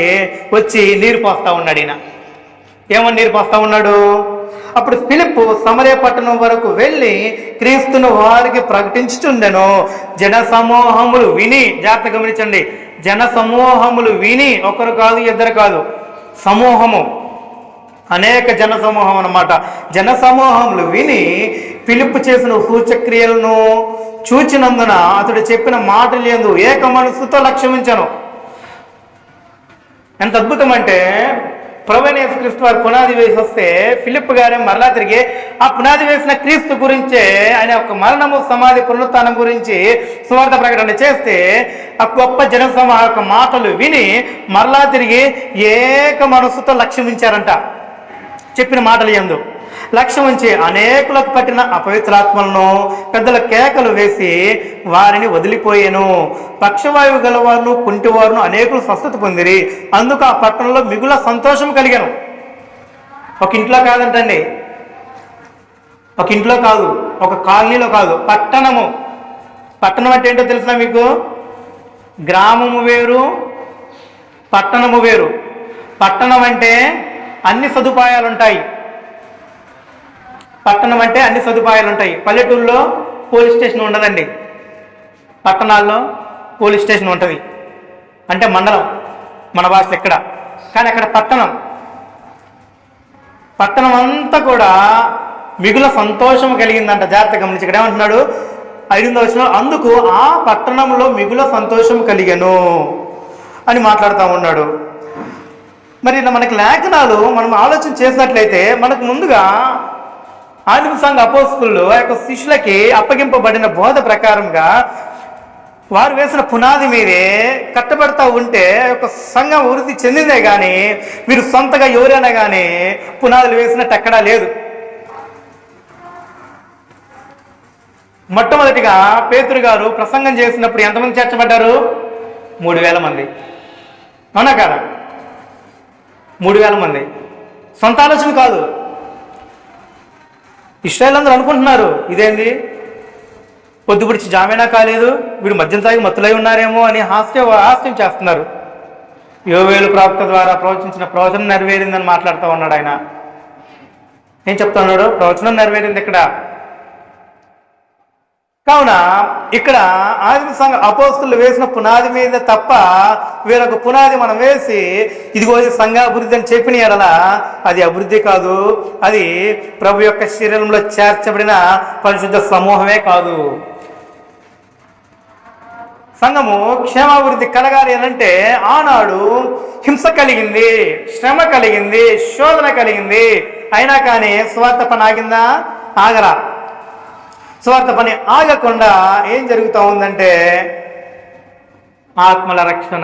వచ్చి నీరు పోస్తా ఉన్నాడు. ఈయన ఏమని నీరు పోస్తా ఉన్నాడు? అప్పుడు ఫిలిప్పు సమరయ పట్టణం వరకు వెళ్ళి క్రీస్తును వారికి ప్రకటించుచుండెను. జన సమూహములు విని, జాగ్రత్త గమనించండి, జన సమూహములు విని, ఒకరు కాదు ఇద్దరు కాదు, సమూహము, అనేక జన సమూహం అన్నమాట. జన సమూహములు విని ఫిలిప్పు చేసిన సూచక్రియలను చూచినందున అతడు చెప్పిన మాటలు యందు ఏక మనస్సుతో లక్ష్యమించను. ఎంత అద్భుతం అంటే, ప్రభువైన యేసుక్రీస్తు వారు పునాది వేసి వస్తే ఫిలిప్ గారే మరలా తిరిగి ఆ పునాది వేసిన క్రీస్తు గురించే, ఆయన యొక్క మరణము సమాధి పునరుత్థానం గురించి సువార్త ప్రకటన చేస్తే ఆ గొప్ప జనసమూహం యొక్క మాటలు విని మరలా తిరిగి ఏక మనస్సుతో లక్ష్యమించారంట. చెప్పిన మాటలు యందు లక్ష్యం ఉంచి అనేకులకు పట్టిన అపవిత్రాత్మలను పెద్దల కేకలు వేసి వారిని వదిలిపోయాను. పక్షవాయువు గలవారును కుంటివారును అనేకులు స్వస్థత పొందిరి. అందుకు ఆ పట్టణంలో మిగుల సంతోషం కలిగాను. ఒక ఇంట్లో కాదంటండి, ఒక ఇంట్లో కాదు, ఒక కాలనీలో కాదు, పట్టణము. పట్టణం అంటే ఏంటో తెలుసా మీకు? గ్రామము వేరు, పట్టణము వేరు. పట్టణం అంటే అన్ని సదుపాయాలు ఉంటాయి. పట్టణం అంటే అన్ని సదుపాయాలు ఉంటాయి. పల్లెటూరులో పోలీస్ స్టేషన్ ఉండదండి, పట్టణాల్లో పోలీస్ స్టేషన్ ఉంటుంది. అంటే మండలం మన భాషలో ఇక్కడ, కానీ అక్కడ పట్టణం. పట్టణం అంతా కూడా మిగుల సంతోషం కలిగిందంట. జాగ్రత్త గమనించి ఇక్కడ ఏమంటున్నాడు? 5వ వచనం, అందుకు ఆ పట్టణంలో మిగుల సంతోషం కలిగెను అని మాట్లాడుతూ ఉన్నాడు. మరి మనకి లేఖనాలు మనం ఆలోచన చేసినట్లయితే మనకు ముందుగా ఆదిమ సంఘ అపోస్తలులు ఆ యొక్క శిష్యులకి అప్పగింపబడిన బోధ ప్రకారంగా వారు వేసిన పునాది మీదే కట్టబడతా ఉంటే ఒక సంఘం వృద్ధి చెందిందే కానీ మీరు సొంతగా ఎవరైనా కానీ పునాదులు వేసినట్టు ఎక్కడా లేదు. మొట్టమొదటిగా పేతురు గారు ప్రసంగం చేసినప్పుడు ఎంతమంది చేర్చబడ్డారు? 3000 మంది. అవునా కాదా? 3000 మంది. సొంత ఆలోచన కాదు. ఇశ్రాయేలు అందరూ అనుకుంటున్నారు, ఇదేంది పొద్దుపుడిచి జామేనా కాలేదు, వీడు మద్యం తాగి మత్తులై ఉన్నారేమో అని హాస్యం చేస్తున్నారు. యోవేలు ప్రవక్త ద్వారా ప్రవచించిన ప్రవచనం నెరవేరిందని మాట్లాడుతూ ఉన్నాడు ఆయన. ఏం చెప్తా ఉన్నాడు? ప్రవచనం నెరవేరింది ఇక్కడ. కావున ఇక్కడ ఆదిమ సంఘ అపోస్తలులు వేసిన పునాది మీద తప్ప వేరొక పునాది మనం వేసి ఇదిగో సంఘాభివృద్ధి అని చెప్పిన ఎడల అది అభివృద్ధి కాదు, అది ప్రభు యొక్క శరీరంలో చేర్చబడిన పరిశుద్ధ సమూహమే కాదు. సంఘము క్షేమాభివృద్ధి కలగాలి అనంటే ఆనాడు హింస కలిగింది, శ్రమ కలిగింది, శోధన కలిగింది. అయినా కానీ స్వార్థ పని ఆగిందా? ఆగరా. స్వార్థ పని ఆగకుండా ఏం జరుగుతూ ఉందంటే ఆత్మల రక్షణ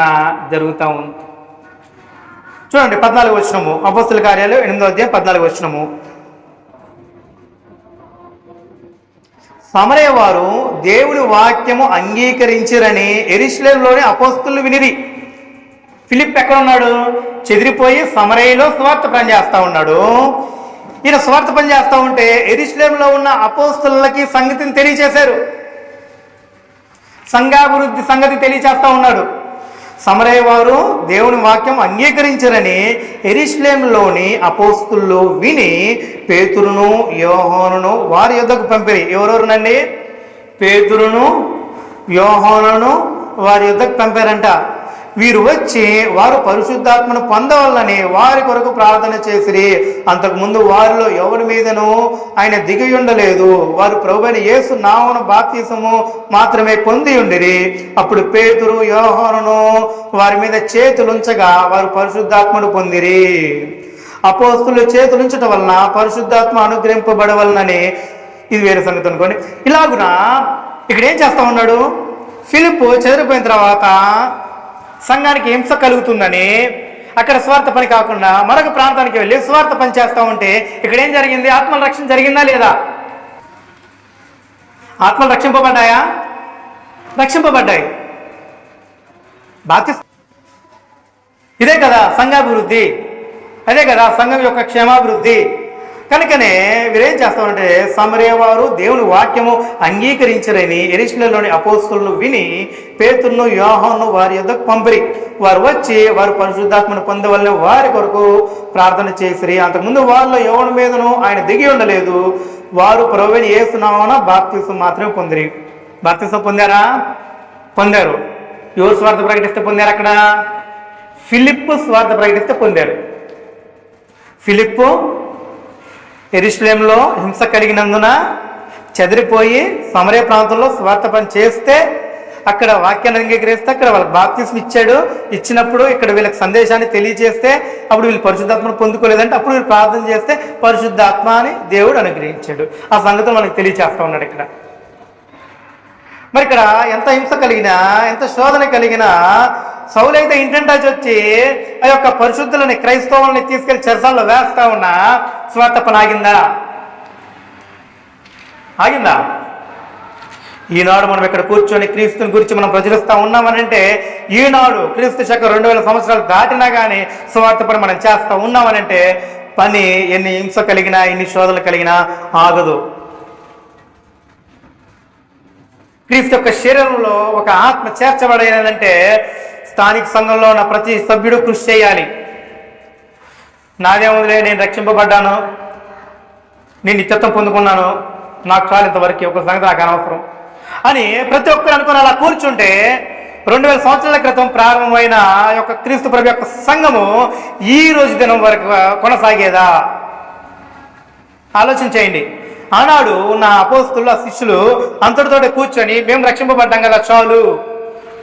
జరుగుతూ ఉంది. చూడండి 14వ వచనము, అపోస్తలుల కార్యాలు 8వ అధ్యాయం 14వ వచనము. సమరయ వారు దేవుని వాక్యము అంగీకరించిరని యెరూషలేములోని అపోస్తలులు వినిరి. ఫిలిప్ ఎక్కడ ఉన్నాడు? చెదిరిపోయి సమరయలో స్వార్థ పని చేస్తూ ఉన్నాడు. ఈయన స్వార్థ పని చేస్తూ ఉంటే యెరూషలేములో ఉన్న అపోస్తలులకి సంగతిని తెలియచేశారు, సంఘాభివృద్ధి సంగతి తెలియచేస్తూ ఉన్నాడు. సమరయ వారు దేవుని వాక్యం అంగీకరించరని యెరూషలేములోని అపోస్తలులు విని పేతురును యోహానును వారి యొద్దకు పంపిరి. ఎవరెవరునండి? పేతురును యోహానును వారి యొద్దకు పంపారంట. వీరు వచ్చి వారు పరిశుద్ధాత్మను పొందవాలని వారి కొరకు ప్రార్థన చేసిరి. అంతకుముందు వారిలో ఎవరి మీదనూ ఆయన దిగి ఉండలేదు. వారు ప్రభువైన యేసు నామమున బాప్తిసము మాత్రమే పొంది ఉండిరి. అప్పుడు పేతురు యోహానును వారి మీద చేతులుంచగా వారు పరిశుద్ధాత్మను పొందిరి. అపోస్తలులు చేతులుంచటం వలన పరిశుద్ధాత్మ అనుగ్రహింపబడవలనని, ఇది వేరే సంగతి అనుకోండి. ఇలాగున ఇక్కడ ఏం చేస్తా ఉన్నాడు? ఫిలిప్పు చెదిరిపోయిన తర్వాత సంఘానికి హింస కలుగుతుందని అక్కడ స్వార్థ పని కాకుండా మరొక ప్రాంతానికి వెళ్ళి స్వార్థ పని చేస్తూ ఉంటే ఇక్కడ ఏం జరిగింది? ఆత్మల రక్షణ జరిగిందా లేదా? ఆత్మలు రక్షింపబడ్డాయా? రక్షింపబడ్డాయి. బాప్తిస్మం ఇదే కదా సంఘాభివృద్ధి, అదే కదా సంఘం యొక్క క్షేమాభివృద్ధి. కనుకనే వీరేం చేస్తామంటే సమరయ వారు దేవుని వాక్యము అంగీకరించరని యెరూషలేములోని అపోస్తలులు విని పేతురును యోహానును వారి యొద్దకు పంపిరి. వారు వచ్చి వారు పరిశుద్ధాత్మను పొందవలన వారి కొరకు ప్రార్థన చేసిరి. అంతకుముందు వాళ్ళలో ఎవరి మీదను ఆయన దిగి ఉండలేదు. వారు ప్రభువైన యేసు నామమున బాప్తిసం మాత్రమే పొందిరి. బాప్తిసం పొందారా? పొందారు. ఎవరు స్వార్థ ప్రకటిస్తే పొందారు? అక్కడ ఫిలిప్పు స్వార్థ ప్రకటిస్తే పొందారు. ఫిలిప్పు యెరూషలేములో హింస కలిగినందున చెదిరిపోయి సమరయ ప్రాంతంలో స్వార్థ పని చేస్తే అక్కడ వాక్యాన్ని అంగీకరిస్తే అక్కడ వాళ్ళకి బాప్తిస్మ ఇచ్చాడు. ఇచ్చినప్పుడు ఇక్కడ వీళ్ళకి సందేశాన్ని తెలియజేస్తే అప్పుడు వీళ్ళు పరిశుద్ధాత్మను పొందుకోలేదంటే అప్పుడు వీళ్ళు ప్రార్థన చేస్తే పరిశుద్ధాత్మ అని దేవుడు అనుగ్రహించాడు. ఆ సంగతి మనకు తెలియచేస్తూ ఉన్నాడు ఇక్కడ. మరి ఇక్కడ ఎంత హింస కలిగినా ఎంత శోధన కలిగినా సౌలైతే ఇంటెంటాచి వచ్చి ఆ యొక్క పరిశుద్ధులని క్రైస్తవులని తీసుకెళ్లి చెరసాల్లో వేస్తా ఉన్నా స్వార్థ పని ఆగిందా? ఆగిందా? ఈనాడు మనం ఇక్కడ కూర్చొని క్రీస్తుని గురించి మనం ప్రచురిస్తూ ఉన్నామనంటే ఈనాడు క్రీస్తు శకం 2000 సంవత్సరాలు దాటినా కానీ స్వార్థ పని మనం చేస్తూ ఉన్నామనంటే పని ఎన్ని హింస కలిగినా ఎన్ని శోధనలు కలిగినా ఆగదు. క్రీస్తు యొక్క శరీరంలో ఒక ఆత్మ చేర్చబడేదంటే స్థానిక సంఘంలో ఉన్న ప్రతి సభ్యుడు కృషి చేయాలి. నాదేముందిలే, నేను రక్షింపబడ్డాను, నేను నిత్యత్వం పొందుకున్నాను, నాకు చాలు ఇంతవరకు, ఒక సంగతి నాకు అనవసరం అని ప్రతి ఒక్కరు అనుకుని అలా కూర్చుంటే 2000 సంవత్సరాల క్రితం ప్రారంభమైన యొక్క క్రీస్తు ప్రభు యొక్క సంఘము ఈ రోజు దినం వరకు కొనసాగేదా? ఆలోచన చేయండి. ఆనాడు నా అపోస్తలులు ఆ శిష్యులు అంతటితోటే కూర్చొని మేము రక్షింపబడ్డాం కదా చాలు,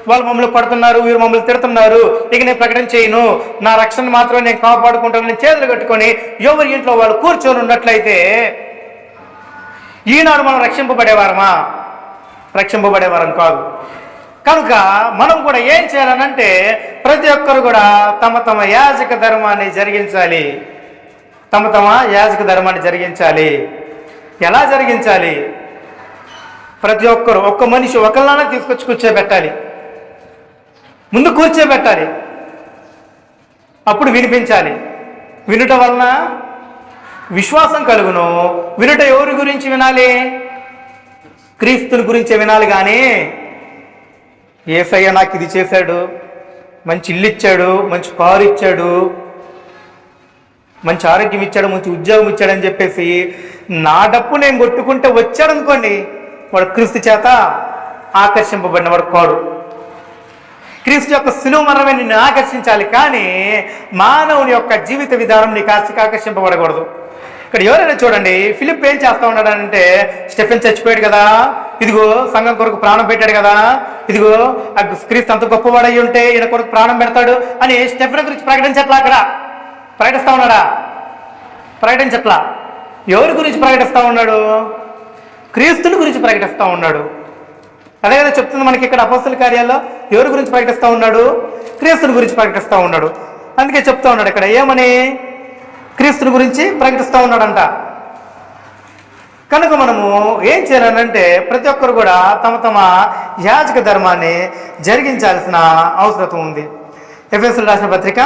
వాళ్ళు మమ్మల్ని పడుతున్నారు, వీరు మమ్మల్ని తిడుతున్నారు, ఇక నేను ప్రకటన చేయను, నా రక్షణ మాత్రమే నేను కాపాడుకుంటానని చేతులు కట్టుకొని ఎవరి ఇంట్లో వాళ్ళు కూర్చొని ఉన్నట్లయితే ఈనాడు మనం రక్షింపబడేవారమా? రక్షింపబడేవారం కాదు. కనుక మనం కూడా ఏం చేయాలనంటే ప్రతి ఒక్కరు కూడా తమ తమ యాజక ధర్మాన్ని జరిగించాలి. తమ తమ యాజక ధర్మాన్ని జరిగించాలి. ఎలా జరిగించాలి? ప్రతి ఒక్కరు ఒక్క మనిషి ఒకళ్ళనే తీసుకొచ్చి కూర్చోబెట్టాలి, ముందు కూర్చోబెట్టాలి, అప్పుడు వినిపించాలి. వినుట వలన విశ్వాసం కలుగును. వినుట ఎవరి గురించి వినాలి? క్రీస్తుని గురించే వినాలి. కానీ యేసయ్య నాకు ఇది చేశాడు, మంచి ఇల్లు ఇచ్చాడు, మంచి కారు ఇచ్చాడు, మంచి ఆరోగ్యం ఇచ్చాడు, మంచి ఉద్యోగం ఇచ్చాడని చెప్పేసి నా డప్పు నేను కొట్టుకుంటే వచ్చాడు అనుకోండి, వాడు క్రీస్తు చేత ఆకర్షింపబడిన వాడు కాడు. క్రీస్తు యొక్క శిలువ మరణమే నిన్ను ఆకర్షించాలి, కానీ మానవుని యొక్క జీవిత విధానం నీకు ఆకర్షింపబడకూడదు. ఇక్కడ ఎవరైనా చూడండి, ఫిలిప్ ఏం చేస్తా ఉన్నాడంటే స్టెఫెన్ చచ్చిపోయాడు కదా, ఇదిగో సంఘం కొరకు ప్రాణం పెట్టాడు కదా, ఇదిగో క్రీస్తు అంత గొప్పవాడై ఉంటే ఈయన కొరకు ప్రాణం పెడతాడు అని స్టెఫెన్ గురించి ప్రకటించట్లా. అక్కడ ప్రకటిస్తా ఉన్నాడా? ప్రకటించట్లా. ఎవరి గురించి ప్రకటిస్తూ ఉన్నాడు? క్రీస్తుని గురించి ప్రకటిస్తూ ఉన్నాడు. అదే కదా చెప్తుంది మనకి ఇక్కడ అపోస్తల కార్యాల్లో. ఎవరి గురించి ప్రకటిస్తూ ఉన్నాడు? క్రీస్తుని గురించి ప్రకటిస్తూ ఉన్నాడు. అందుకే చెప్తా ఉన్నాడు ఇక్కడ ఏమని? క్రీస్తుని గురించి ప్రకటిస్తూ ఉన్నాడంట. కనుక మనము ఏం చేయాలనంటే ప్రతి ఒక్కరు కూడా తమ తమ యాజక ధర్మాన్ని జరిగించాల్సిన అవసరం ఉంది. ఎఫెసీయులకు రాసిన పత్రిక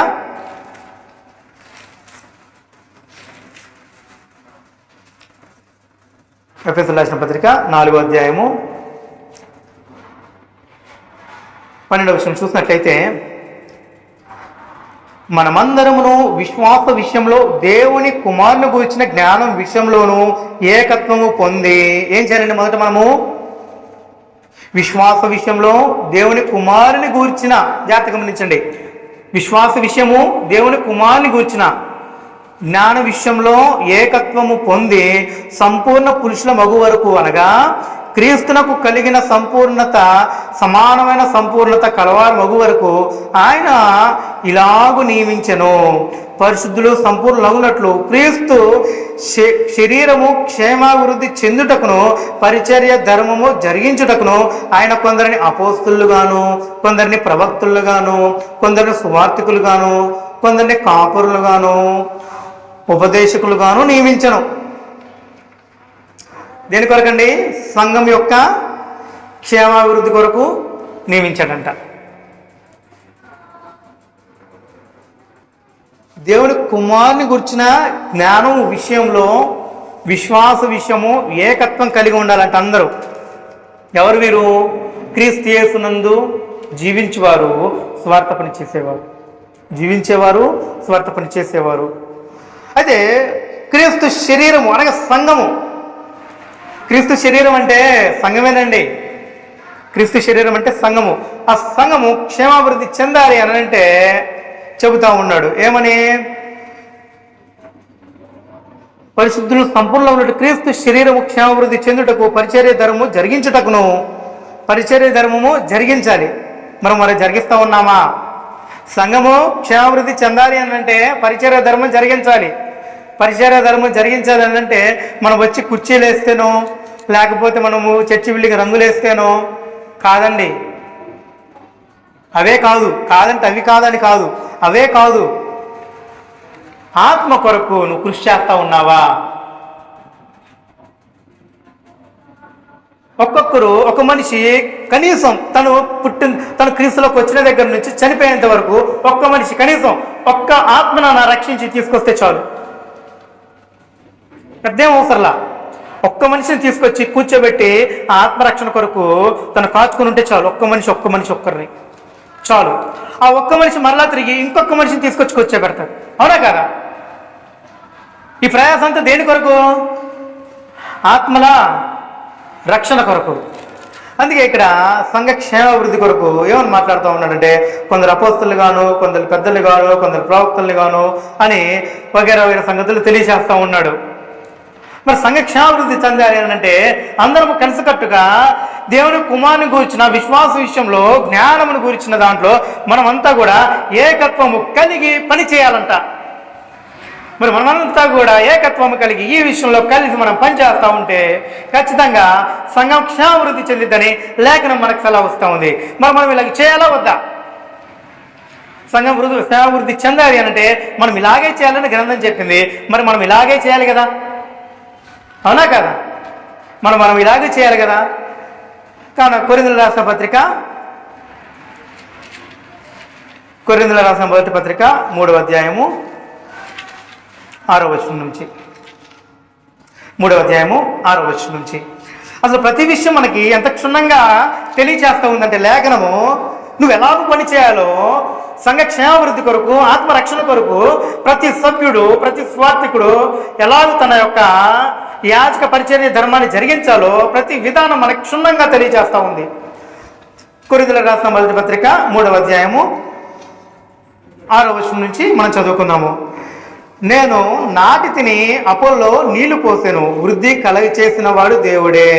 ఎఫెసీయులకు రాసిన పత్రిక 4వ అధ్యాయము 12వ వచనం చూసినట్లయితే, మనమందరమును విశ్వాస విషయంలో దేవుని కుమారుని గురించిన జ్ఞానం విషయంలోనూ ఏకత్వము పొంది ఏం చేయాలండి? మొదట మనము విశ్వాస విషయంలో దేవుని కుమారుని గూర్చిన, జాగ్రత్తగా గమనించండి, విశ్వాస విషయము దేవుని కుమారుని గూర్చిన జ్ఞాన విషయంలో ఏకత్వము పొంది సంపూర్ణ పురుషుల మగు వరకు, అనగా క్రీస్తునకు కలిగిన సంపూర్ణత సమానమైన సంపూర్ణత కలవారు మగు వరకు ఆయన ఇలాగు నియమించెను. పరిశుద్ధులు సంపూర్ణులగునట్లు క్రీస్తు శరీరము క్షేమాభివృద్ధి చెందుటకును పరిచర్య ధర్మము జరిగించుటకును ఆయన కొందరిని అపోస్తులుగాను, కొందరిని ప్రవక్తులుగాను, కొందరిని సువార్తికులుగాను, కొందరిని కాపురులుగాను, ఉపదేశకులుగాను నియమించను. దేని కొరకండి? సంఘం యొక్క క్షేమాభివృద్ధి కొరకు నియమించాడంట. దేవుని కుమారుని గురించిన జ్ఞానం విషయంలో, విశ్వాస విషయము ఏకత్వం కలిగి ఉండాలంట అందరూ. ఎవరు వీరు? క్రీస్తు యేసునందు జీవించేవారు, స్వార్థ పని చేసేవారు. జీవించేవారు, స్వార్థ పని చేసేవారు. అయితే క్రీస్తు శరీరము అనగా సంఘము. క్రీస్తు శరీరం అంటే సంఘమేనండి. క్రీస్తు శరీరం అంటే సంఘము. ఆ సంఘము క్షేమాభివృద్ధి చెందాలి అని అంటే చెబుతా ఉన్నాడు. ఏమని? పరిశుద్ధులు సంపూర్ణంలో ఉన్నట్టు క్రీస్తు శరీరము క్షేమాభివృద్ధి చెందుటకు పరిచర్య ధర్మము జరిగించుటకును. పరిచర్య ధర్మము జరిగించాలి. మరి జరిగిస్తూ ఉన్నామా? సంఘము క్షేమాభివృద్ధి చెందాలి అని అంటే పరిచర్య ధర్మం జరిగించాలి. పరిచర్య ధర్మం జరిగించాలి అని అంటే మనం వచ్చి కుర్చీలు వేస్తేనో, లేకపోతే మనము చర్చి బిల్డింగ్ రంగులు వేస్తేనో కాదండి. అవే కాదు. కాదంటే అవి కాదని కాదు, అవే కాదు. ఆత్మ కొరకు నువ్వు కృషి చేస్తా ఉన్నావా? ఒక్కొక్కరు, ఒక మనిషి కనీసం తను క్రీస్తులోకి వచ్చిన దగ్గర నుంచి చనిపోయేంత వరకు ఒక్క మనిషి కనీసం ఒక్క ఆత్మను రక్షించి తీసుకొస్తే చాలు. పెద్దేం అవసరంలా. ఒక్క మనిషిని తీసుకొచ్చి కూర్చోబెట్టి ఆ ఆత్మరక్షణ కొరకు తను కాచుకుని ఉంటే చాలు. ఒక్క మనిషి ఒక్కరిని చాలు. ఆ ఒక్క మనిషి మరలా తిరిగి ఇంకొక మనిషిని తీసుకొచ్చి కూర్చోబెడతాడు. అవునా కదా? ఈ ప్రయాసం అంతా దేని కొరకు? ఆత్మల రక్షణ కొరకు. అందుకే ఇక్కడ సంఘ క్షేమాభివృద్ధి కొరకు ఏమని మాట్లాడుతూ ఉన్నాడంటే, కొందరు అపోస్తలు గాను, కొందరు పెద్దలు గాను, కొందరు ప్రవక్తలు గాను అని వగేరా వేరే సంగతులు తెలియజేస్తూ ఉన్నాడు. మరి సంఘ క్షేమాభివృద్ధి చెందాలి అని అంటే అందరము కలిసికట్టుగా దేవుని కుమారుని గురించిన విశ్వాస విషయంలో, జ్ఞానమును గురించిన దాంట్లో మనమంతా కూడా ఏకత్వము కలిగి పని చేయాలంట. మరి మనమంతా కూడా ఏకత్వము కలిగి ఈ విషయంలో కలిసి మనం పనిచేస్తూ ఉంటే ఖచ్చితంగా సంఘం క్షేమాభివృద్ధి చెందిద్దని లేఖనం మనకు సలహా వస్తూ ఉంది. మరి మనం ఇలాగ చేయాలా వద్దా? సంఘం క్షేమాభివృద్ధి చెందాలి అంటే మనం ఇలాగే చేయాలని గ్రంథం చెప్పింది. మరి మనం ఇలాగే చేయాలి కదా? అవునా కదా? మనం ఇలాగే చేయాలి కదా? కావున కొరింథీయులకు రాసిన మొదటి పత్రిక 3వ అధ్యాయము 6వ వచనం నుంచి 3వ అధ్యాయము 6వ వచనం నుంచి అసలు ప్రతి విషయం మనకి ఎంత క్షుణ్ణంగా తెలియచేస్తూ ఉందంటే లేఖనము, నువ్వు ఎలాగో పని చేయాలో సంఘ క్షేమాభివృద్ధి కొరకు, ఆత్మరక్షణ కొరకు ప్రతి సభ్యుడు, ప్రతి స్వార్థికుడు ఎలాగో తన యొక్క యాజక పరిచర్య ధర్మాన్ని జరిగించాలో ప్రతి విధానం మనకు క్షుణ్ణంగా తెలియజేస్తూ ఉంది. కొరింథీయులకు రాసిన మొదటి పత్రిక 3వ అధ్యాయము 6వ వచనం నుంచి మనం చదువుకున్నాము. నేను నాటి తిని అపోల్లో నీళ్లు పోసెను, వృద్ధి కలగచేసిన వాడు దేవుడే.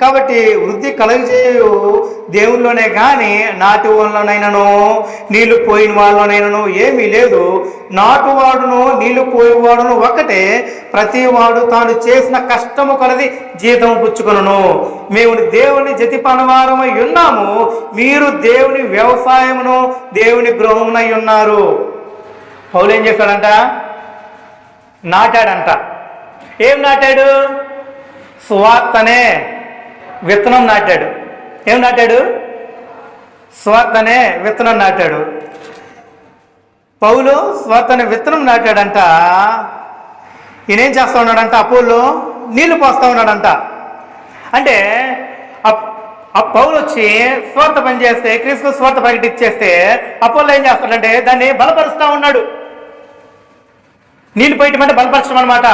కాబట్టి వృద్ధి కలగచేయు దేవుల్లోనే కానీ నాటి వాళ్ళనైనను నీళ్లు పోయిన వాళ్ళనైనను ఏమీ లేదు. నాటువాడును నీళ్లు పోయేవాడును ఒకటే. ప్రతి వాడు తాను చేసిన కష్టము కొలది జీతం పుచ్చుకొనును. మేము దేవుని జతిపనవారమై ఉన్నాము, మీరు దేవుని వ్యవసాయమును దేవుని గృహమునై ఉన్నారు. పౌలు ఏం చేశాడంట? నాటాడంట. ఏం నాటాడు? సువార్తనే విత్తనం నాటాడు. ఏం నాటాడు? సువార్తనే విత్తనం నాటాడు. పౌలు సువార్తనే విత్తనం నాటాడంట. ఈయనేం చేస్తూ ఉన్నాడంట? అపోల్లో నీళ్లు పోస్తూ ఉన్నాడంట. అంటే ఆ పౌలు వచ్చి స్వార్థ పని చేస్తే, క్రీస్తు స్వార్థ ప్రకటించేస్తే అపోల్లో ఏం చేస్తాడంటే దాన్ని బలపరుస్తూ ఉన్నాడు. నీళ్ళు పోయటం అంటే బలపరచడం అనమాట.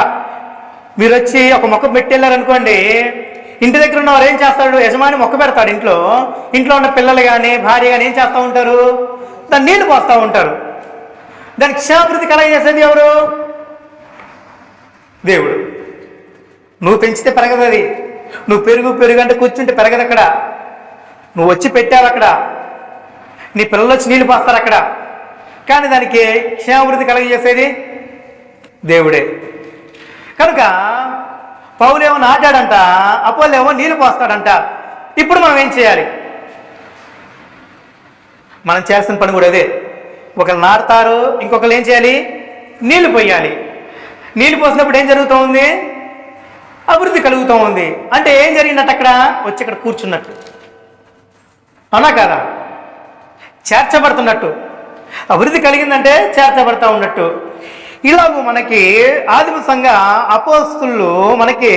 మీరు వచ్చి ఒక మొక్క పెట్టెళ్ళారనుకోండి, ఇంటి దగ్గర ఉన్నవారు ఏం చేస్తాడు? యజమాని మొక్క పెడతాడు. ఇంట్లో ఉన్న పిల్లలు కానీ భార్య కానీ ఏం చేస్తూ ఉంటారు? దాన్ని నీళ్లు పోస్తూ ఉంటారు. దానికి క్షేమాభివృద్ధి కలగజేసేది ఎవరు? దేవుడు. నువ్వు పెంచితే పెరగదు అది. నువ్వు పెరుగు అంటే కూర్చుంటే పెరగదు అక్కడ. నువ్వు వచ్చి పెట్టావు అక్కడ, నీ పిల్లలు వచ్చి నీళ్ళు పోస్తారు అక్కడ. కానీ దానికి క్షేమాభివృద్ధి కలగజేసేది దేవుడే. కనుక పౌలేమో నాటాడంట, అపోలేమో నీళ్ళు పోస్తాడంట. ఇప్పుడు మనం ఏం చేయాలి? మనం చేస్తున్న పని కూడా అదే. ఒకరు నాటుతారు, ఇంకొకరు ఏం చేయాలి? నీళ్లు పోయాలి. నీళ్లు పోసినప్పుడు ఏం జరుగుతూ ఉంది? అభివృద్ధి కలుగుతూ ఉంది. అంటే ఏం జరిగినట్టు? అక్కడ వచ్చి ఇక్కడ కూర్చున్నట్టు. అవునా కాదా? చేర్చబడుతున్నట్టు. అభివృద్ధి కలిగిందంటే చేర్చబడతా ఉన్నట్టు. ఇలాగూ మనకి ఆదిమ సంఘ అపోస్తులు మనకి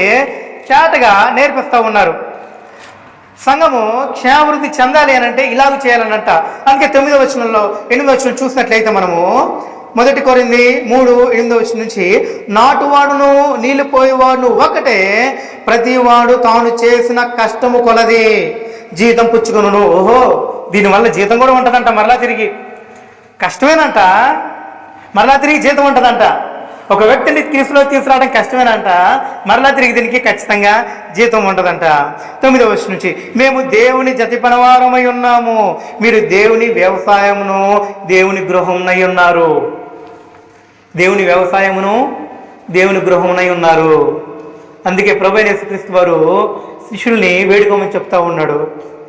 చాటగా నేర్పిస్తూ ఉన్నారు. సంఘము క్షేమాభివృద్ధి చెందాలి అని అంటే ఇలాగ చేయాలనంట. అందుకే 9వ వచనంలో 8వ వచనం చూసినట్లయితే మనము 1 కొరింథీ 3:8 నుంచి, నాటువాడును నీళ్లు పోయేవాడును ఒకటే, ప్రతివాడు తాను చేసిన కష్టము కొలది జీతం పుచ్చుకొనును. ఓహో, దీనివల్ల జీతం కూడా ఉంటుందంట. మరలా తిరిగి కష్టమేనంట, మరలా తిరిగి జీతం ఉంటుందంట. ఒక వ్యక్తిని క్రీస్తులో తీసుకురావడం కష్టమేనంట, మరలా తిరిగి దీనికి ఖచ్చితంగా జీతం ఉంటుందంట. 9వ వచనం నుంచి, మేము దేవుని జతిపనవారమై ఉన్నాము, మీరు దేవుని వ్యవసాయమును దేవుని గృహమునై ఉన్నారు. దేవుని వ్యవసాయమును దేవుని గృహమునై ఉన్నారు. అందుకే ప్రభువైన యేసుక్రీస్తు వారు శిష్యుల్ని వేడుకోమని చెప్తా ఉన్నాడు.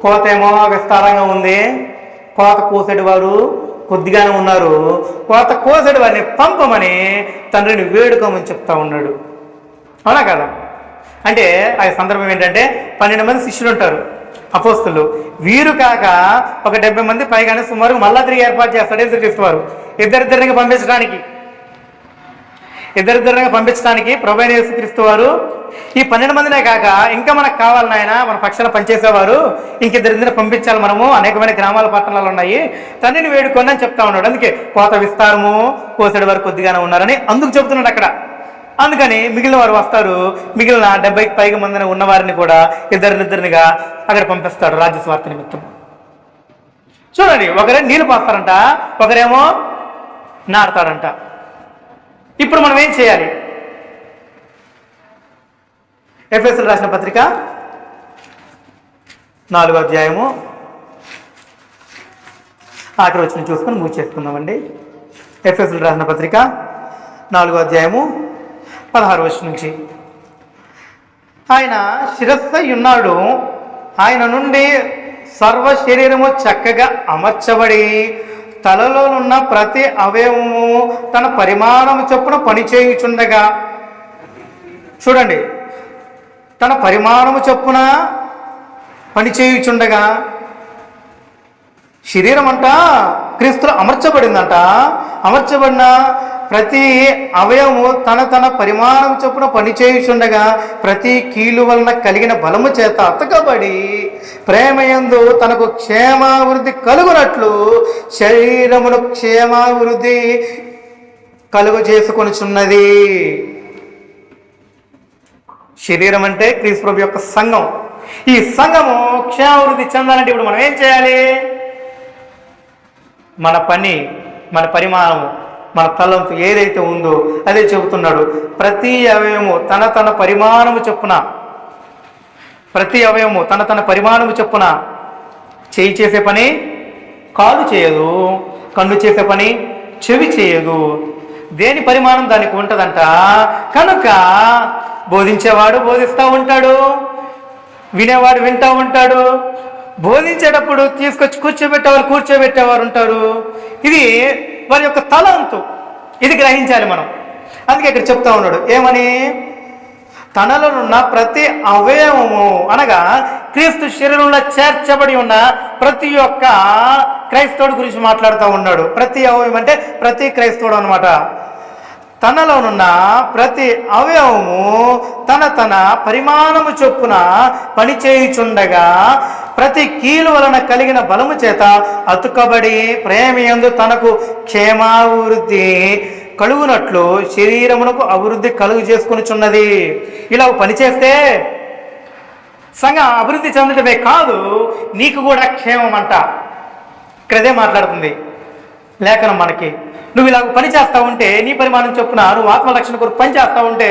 కోత ఏమో విస్తారంగా ఉంది, కోత కోసేటి వారు కొద్దిగానే ఉన్నారు, కోత కోసేటి వారిని పంపమని తండ్రిని వేడుకోమని చెప్తా ఉన్నాడు. అవునా కదా? అంటే ఆ సందర్భం ఏంటంటే 12 మంది శిష్యులు ఉంటారు అపోస్తులు. వీరు కాక ఒక 70 మంది పైగానే సుమారు మళ్ళా తిరిగి ఏర్పాటు చేస్తాడు యేసుక్రీస్తు వారు ఇద్దరిద్దరిని పంపించడానికి ప్రభువైన యేసుక్రీస్తు వారు ఈ 12 మందినే కాక ఇంకా మనకు కావాలని ఆయన మన పక్షాన పనిచేసేవారు ఇంకిద్దరిద్దరిని పంపించాలి, మనము అనేకమైన గ్రామాల పట్టణాలు ఉన్నాయి, తండ్రిని వేడుకొని అని చెప్తా ఉన్నాడు. అందుకే కోత విస్తారము, కోసేడు వారు కొద్దిగానే ఉన్నారని అందుకు చెబుతున్నాడు అక్కడ. అందుకని మిగిలిన వారు వస్తారు, మిగిలిన 70కి పైగా మందిని ఉన్నవారిని కూడా ఇద్దరినిద్దరినిగా అక్కడ పంపిస్తాడు రాజ్య స్వార్థ నిమిత్తం. చూడండి, ఒకరే నీళ్ళు పోస్తారంట, ఒకరేమో నాడతాడంట. ఇప్పుడు మనం ఏం చేయాలి? ఎఫెసీయులకు రాసిన పత్రిక 4వ అధ్యాయము ఆఖరి వచనం చూసుకొని ముగించేసుకుందామండి. ఎఫెసీయులకు రాసిన పత్రిక 4వ అధ్యాయము 16వ వచనం నుంచి, ఆయన శిరస్సై ఉన్నాడు, ఆయన నుండి సర్వ శరీరము చక్కగా అమర్చబడి తలలోనున్న ప్రతి అవయవము తన పరిమాణము చొప్పున పనిచేయుచుండగా, చూడండి, తన పరిమాణము చొప్పున పనిచేయుచుండగా, శరీరం అంట క్రీస్తులో అమర్చబడిందంట. అమర్చబడిన ప్రతి అవయవము తన పరిమాణం చొప్పున పనిచేయుచుండగా ప్రతి కీలు వలన కలిగిన బలము చేత అతకబడి ప్రేమయందు తనకు క్షేమాభివృద్ధి కలుగునట్లు శరీరమును క్షేమాభివృద్ధి కలుగు చేసుకొనుచున్నది. శరీరం అంటే క్రీస్తు ప్రభు యొక్క సంఘం. ఈ సంఘము క్షేమాభివృద్ధి చెందాలంటే ఇప్పుడు మనం ఏం చేయాలి? మన పని, మన పరిమాణము, మన తలంతు ఏదైతే ఉందో అదే చెబుతున్నాడు. ప్రతి అవయవము తన పరిమాణము చొప్పున, ప్రతి అవయవము తన పరిమాణము చొప్పున, చేయి చేసే పని కాలు చేయదు, కన్ను చేసే పని చెవి చేయదు, దేని పరిమాణం దానికి ఉంటుందంట. కనుక బోధించేవాడు బోధిస్తూ ఉంటాడు, వినేవాడు వింటూ ఉంటాడు, బోధించేటప్పుడు తీసుకొచ్చి కూర్చోబెట్టేవారు ఉంటారు. ఇది వారి యొక్క తలంతు, ఇది గ్రహించాలి మనం. అందుకే ఇక్కడ చెప్తా ఉన్నాడు ఏమని, తనలోనున్న ప్రతి అవయవము అనగా క్రీస్తు శరీరంలో చేర్చబడి ఉన్న ప్రతి ఒక్క క్రైస్తవుడి గురించి మాట్లాడుతూ ఉన్నాడు. ప్రతి అవయవం అంటే ప్రతి క్రైస్తవుడు అనమాట. తనలోనున్న ప్రతి అవయవము తన పరిమాణము చొప్పున పనిచేయుచుండగా ప్రతి కీలు వలన కలిగిన బలము చేత అతుకబడి ప్రేమయందు తనకు క్షేమాభివృద్ధి కలుగునట్లు శరీరమునకు అభివృద్ధి కలుగు చేసుకొనుచున్నది. ఇలా పనిచేస్తే సంఘం అభివృద్ధి చెందటమే కాదు, నీకు కూడా క్షేమం అంట. ఇక్కడదే మాట్లాడుతుంది లేఖనం మనకి. నువ్వు ఇలా పని చేస్తూ ఉంటే నీ పరిమాణం చొప్పున, నువ్వు ఆత్మరక్షణ కొరకు పని చేస్తూ ఉంటే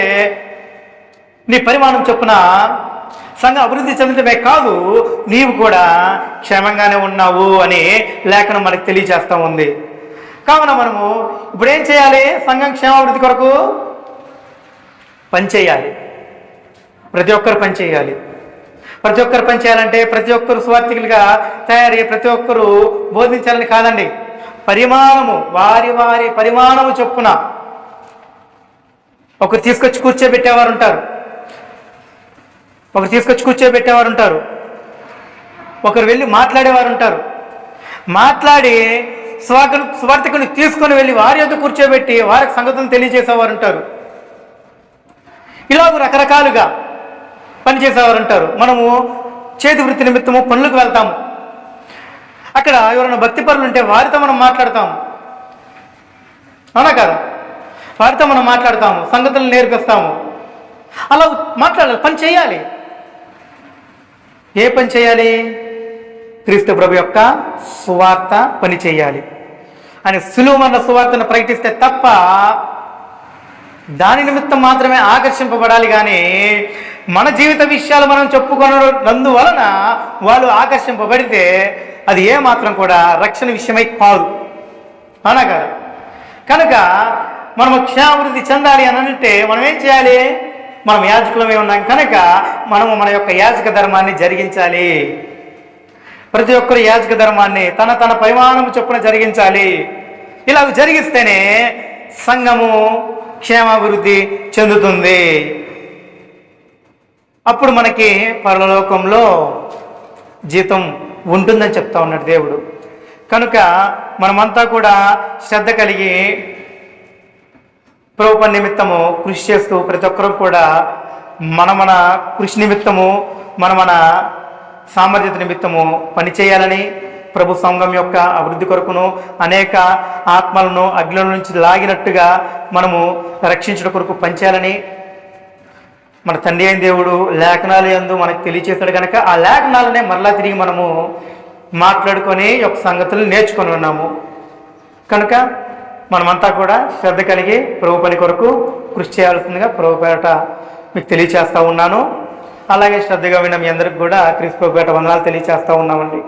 నీ పరిమాణం చొప్పున సంఘం అభివృద్ధి చెందటమే కాదు, నీవు కూడా క్షేమంగానే ఉన్నావు అని లేఖనం మనకు తెలియజేస్తూ ఉంది. కావున మనము ఇప్పుడు ఏం చేయాలి? సంఘం క్షేమాభివృద్ధి కొరకు పనిచేయాలి. ప్రతి ఒక్కరు పనిచేయాలి. ప్రతి ఒక్కరు పనిచేయాలంటే ప్రతి ఒక్కరు స్వార్థికులుగా తయారయ్యే ప్రతి ఒక్కరు బోధించాలని కాదండి. పరిమాణము, వారి పరిమాణము చొప్పున ఒకరు తీసుకొచ్చి కూర్చోబెట్టేవారు ఉంటారు, ఒకరు వెళ్ళి మాట్లాడేవారు ఉంటారు, మాట్లాడి స్వార్థకుని తీసుకొని వెళ్ళి వారి యొద్ద కూర్చోబెట్టి వారికి సంగతులను తెలియజేసేవారు ఉంటారు. ఇలాగ రకరకాలుగా పనిచేసేవారు ఉంటారు. మనము చేతి వృత్తి నిమిత్తము పనులకు వెళ్తాము. అక్కడ ఎవరైనా భక్తి పరులు ఉంటే వారితో మనం మాట్లాడతాము, అవునా కదా? వారితో మనం మాట్లాడతాము, సంగతులను నేర్పిస్తాము. అలా మాట్లాడాలి, పని చేయాలి. ఏ పని చేయాలి? క్రీస్తు ప్రభు యొక్క సువార్త పని చేయాలి అని సులువమైన సువార్తను ప్రకటిస్తే తప్ప దాని నిమిత్తం మాత్రమే ఆకర్షింపబడాలి. కానీ మన జీవిత విషయాలు మనం చెప్పుకున్నందువలన వాళ్ళు ఆకర్షింపబడితే అది ఏమాత్రం కూడా రక్షణ విషయమై కాదు, అవునా కదా? కనుక మనము క్షేమాభివృద్ధి చెందాలి అని అంటే మనం ఏం చేయాలి? మనం యాజకులమే ఉన్నాం కనుక మనము మన యొక్క యాజక ధర్మాన్ని జరిగించాలి. ప్రతి ఒక్కరు యాజక ధర్మాన్ని తన తన పరిమాణము చొప్పున జరిగించాలి. ఇలా జరిగిస్తేనే సంఘము క్షేమాభివృద్ధి చెందుతుంది. అప్పుడు మనకి పరలోకంలో జీతం ఉంటుందని చెప్తా ఉన్నాడు దేవుడు. కనుక మనమంతా కూడా శ్రద్ధ కలిగి ప్రభు నిమిత్తము కృషి చేస్తూ ప్రతి ఒక్కరూ కూడా మన కృషి నిమిత్తము మన సామర్థ్యత నిమిత్తము పనిచేయాలని, ప్రభు సంఘం యొక్క అభివృద్ధి కొరకును అనేక ఆత్మలను అగ్నిల నుంచి లాగినట్టుగా మనము రక్షించడం కొరకు పనిచేయాలని మన తండ్రి అయిన దేవుడు లేఖనాలు యందు మనకు తెలియచేస్తాడు. కనుక ఆ లేఖనాలనే మరలా తిరిగి మనము మాట్లాడుకొని యొక్క సంగతులు నేర్చుకొని ఉన్నాము. కనుక మనమంతా కూడా శ్రద్ధ కలిగి ప్రభు పని కొరకు కృషి చేయాల్సిందిగా ప్రభు పేరట మీకు తెలియచేస్తూ ఉన్నాను. అలాగే శ్రద్ధగా విన్న మీ అందరికి కూడా క్రీస్తు ప్రభు పేరట వందనాలు తెలియచేస్తూ ఉన్నామండి.